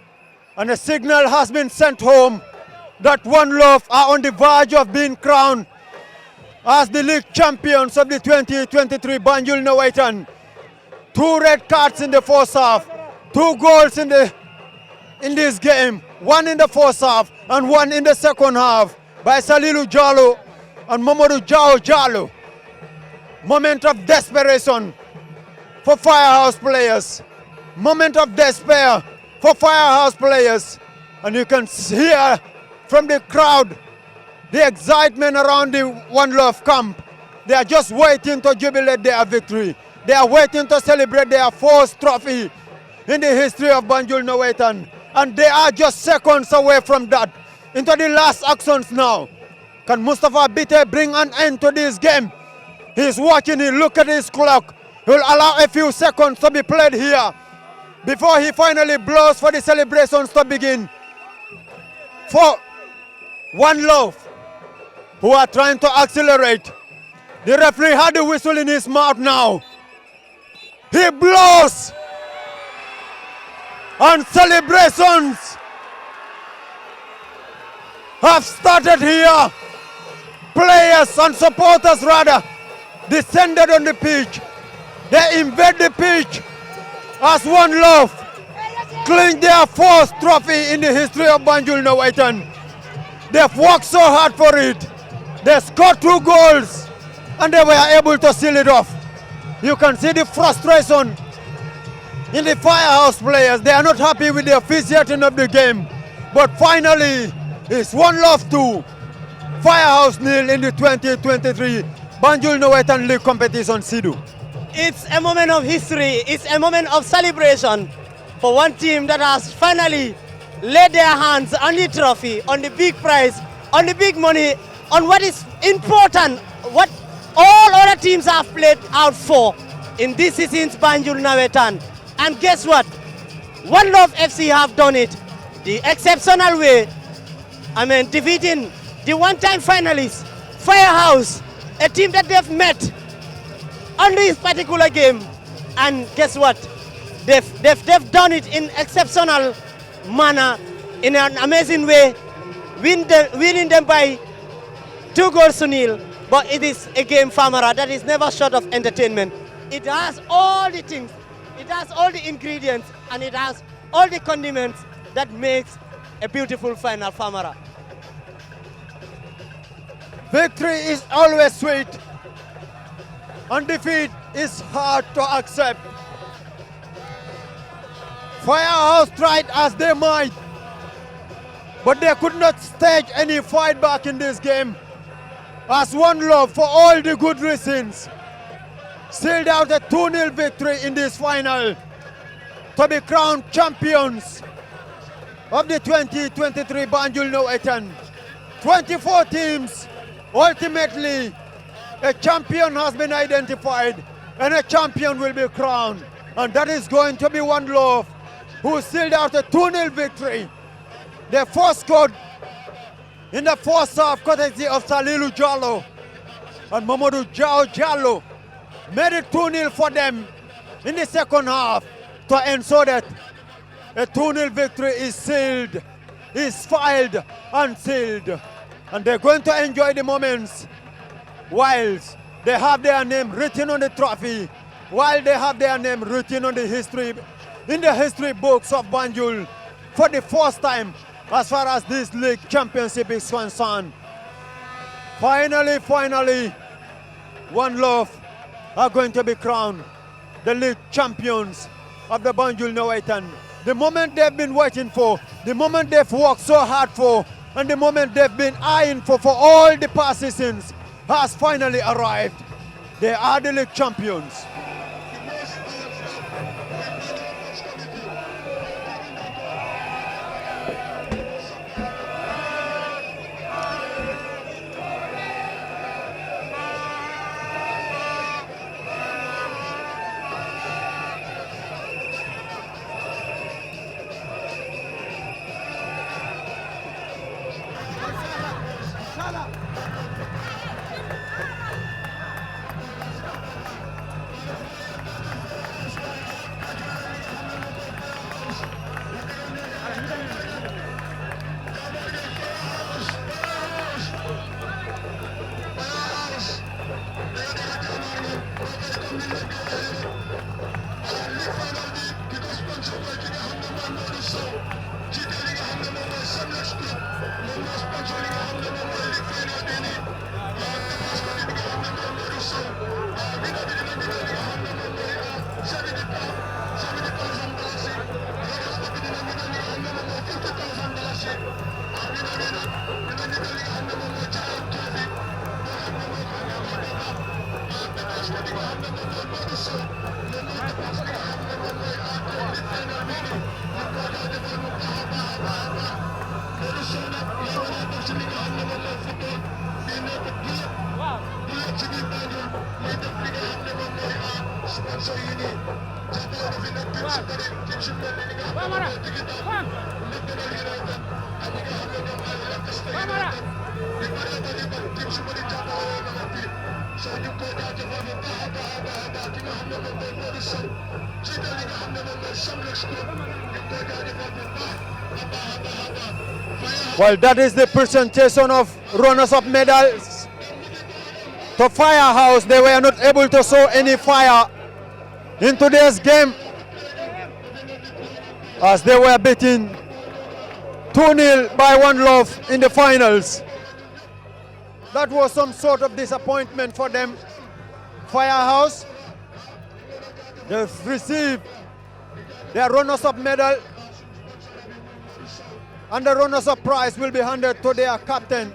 And a signal has been sent home that One Love are on the verge of being crowned as the league champions of the 2023 Banjul Nawetan. 2 red cards in the first half, 2 goals in this game, 1 in the first half and 1 in the second half by Salilou Jallow and Mamadou Jao Jallow. Moment of desperation for Firehouse players. Moment of despair for Firehouse players. And you can hear from the crowd the excitement around the One Love camp. They are just waiting to jubilate their victory. They are waiting to celebrate their 4th trophy in the history of Banjul Nawetan. And they are just seconds away from that. Into the last actions now. Can Mustafa Bitte bring an end to this game? He's watching, he look at his clock. He'll allow a few seconds to be played here before he finally blows for the celebrations to begin. For One Love, who are trying to accelerate. The referee had the whistle in his mouth now. He blows. And celebrations have started here. Players and supporters rather descended on the pitch. They invade the pitch as One Love clinched their 4th trophy in the history of Banjul Nawetan. They've worked so hard for it. They scored 2 goals and they were able to seal it off. You can see the frustration in the Firehouse players. They are not happy with the officiating of the game. But finally, it's One Love 2, Firehouse 0 in the 2023 Banjul Nawetan League competition, Sidu. It's a moment of history. It's a moment of celebration for one team that has finally laid their hands on the trophy, on the big prize, on the big money, on what is important, what all other teams have played out for in this season's Banjul Nawetan. And guess what? One Love FC have done it the exceptional way. I mean, defeating the one-time finalists, Firehouse, a team that they've met on this particular game. And guess what? They've done it in exceptional manner, in an amazing way, winning them by 2 goals to 0. But it is a game, Famara, that is never short of entertainment. It has all the things, it has all the ingredients, and it has all the condiments that makes a beautiful final, Famara. Victory is always sweet, and defeat is hard to accept. Firehouse tried as they might, but they could not stage any fight back in this game. As One Love, for all the good reasons, sealed out a 2-0 victory in this final to be crowned champions of the 2023 Banjul Nawetan. 24 teams, ultimately a champion has been identified and a champion will be crowned. And that is going to be One Love, who sealed out a 2-0 victory. Their first scored in the first half, courtesy of Salilou Jallow and Mamadou Jao Jallow, made it 2-0 for them in the second half to ensure that a 2-0 victory is sealed, is filed and sealed. And they're going to enjoy the moments whilst they have their name written on the trophy, while they have their name written on the history, in the history books of Banjul for the first time as far as this league championship is concerned. Finally, One Love are going to be crowned the league champions of the Banjul Leauge. The moment they've been waiting for, the moment they've worked so hard for, and the moment they've been eyeing for all the past seasons has finally arrived. They are the league champions. Well, that is the presentation of runners-up medals to Firehouse. They were not able to show any fire in today's game as they were beaten 2-0 by One Love in the finals. That was some sort of disappointment for them. Firehouse, they've received their runners-up medal, and the runners-up prize will be handed to their captain.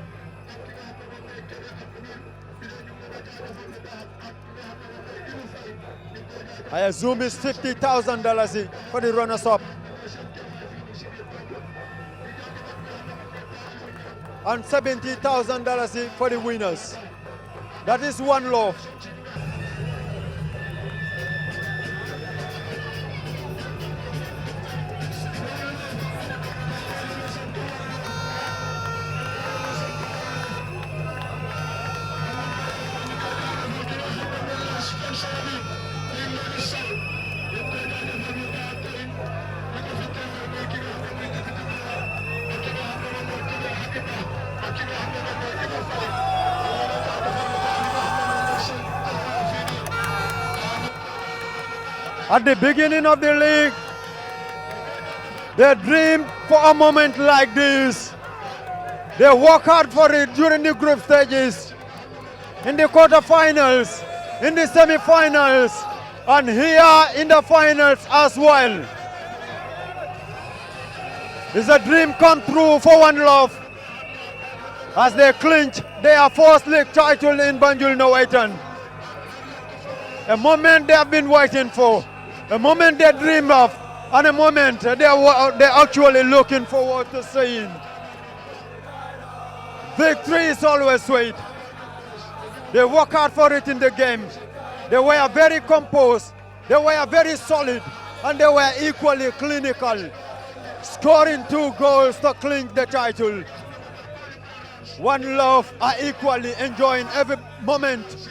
I assume it's $50,000 for the runners-up, and $70,000 for the winners. That is One Love. At the beginning of the league, they dreamed for a moment like this. They work hard for it during the group stages, in the quarterfinals, in the semifinals, and here in the finals as well. It's a dream come true for One Love as they clinch their first league title in Banjul Leauge. A moment they have been waiting for, a moment they dreamed of, and a moment they're actually looking forward to seeing. Victory is always sweet. They work hard for it in the game. They were very composed, they were very solid, and they were equally clinical, scoring 2 goals to clinch the title. One Love are equally enjoying every moment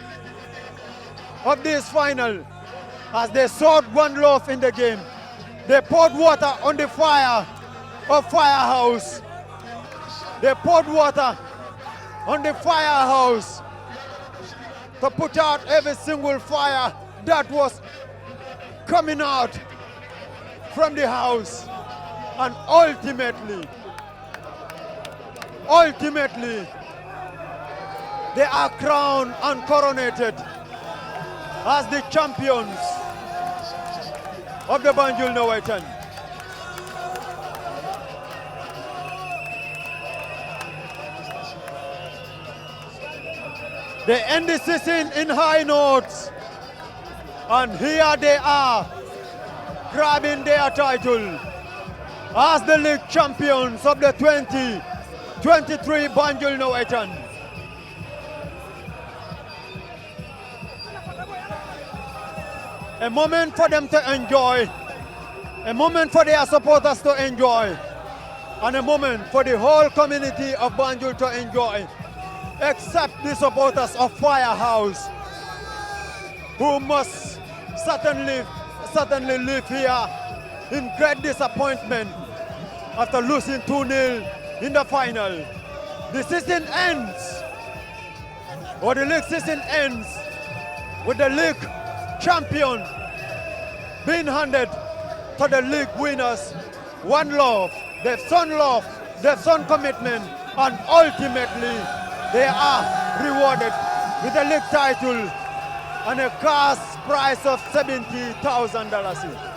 of this final as they sought One Love in the game. They poured water on the fire of Firehouse. They poured water on the Firehouse to put out every single fire that was coming out from the house. And ultimately, they are crowned and coronated as the champions of the Banjul Leauge. They end the season in high notes, and here they are grabbing their title as the league champions of the 2023 Banjul Leauge. A moment for them to enjoy, a moment for their supporters to enjoy, and a moment for the whole community of Banjul to enjoy, except the supporters of Firehouse, who must certainly live here in great disappointment after losing 2-0 in the final. The season ends, or the league season ends, with the league champion being handed to the league winners. One love, they've shown love, they've shown commitment, and ultimately they are rewarded with a league title and a cash prize of $70,000.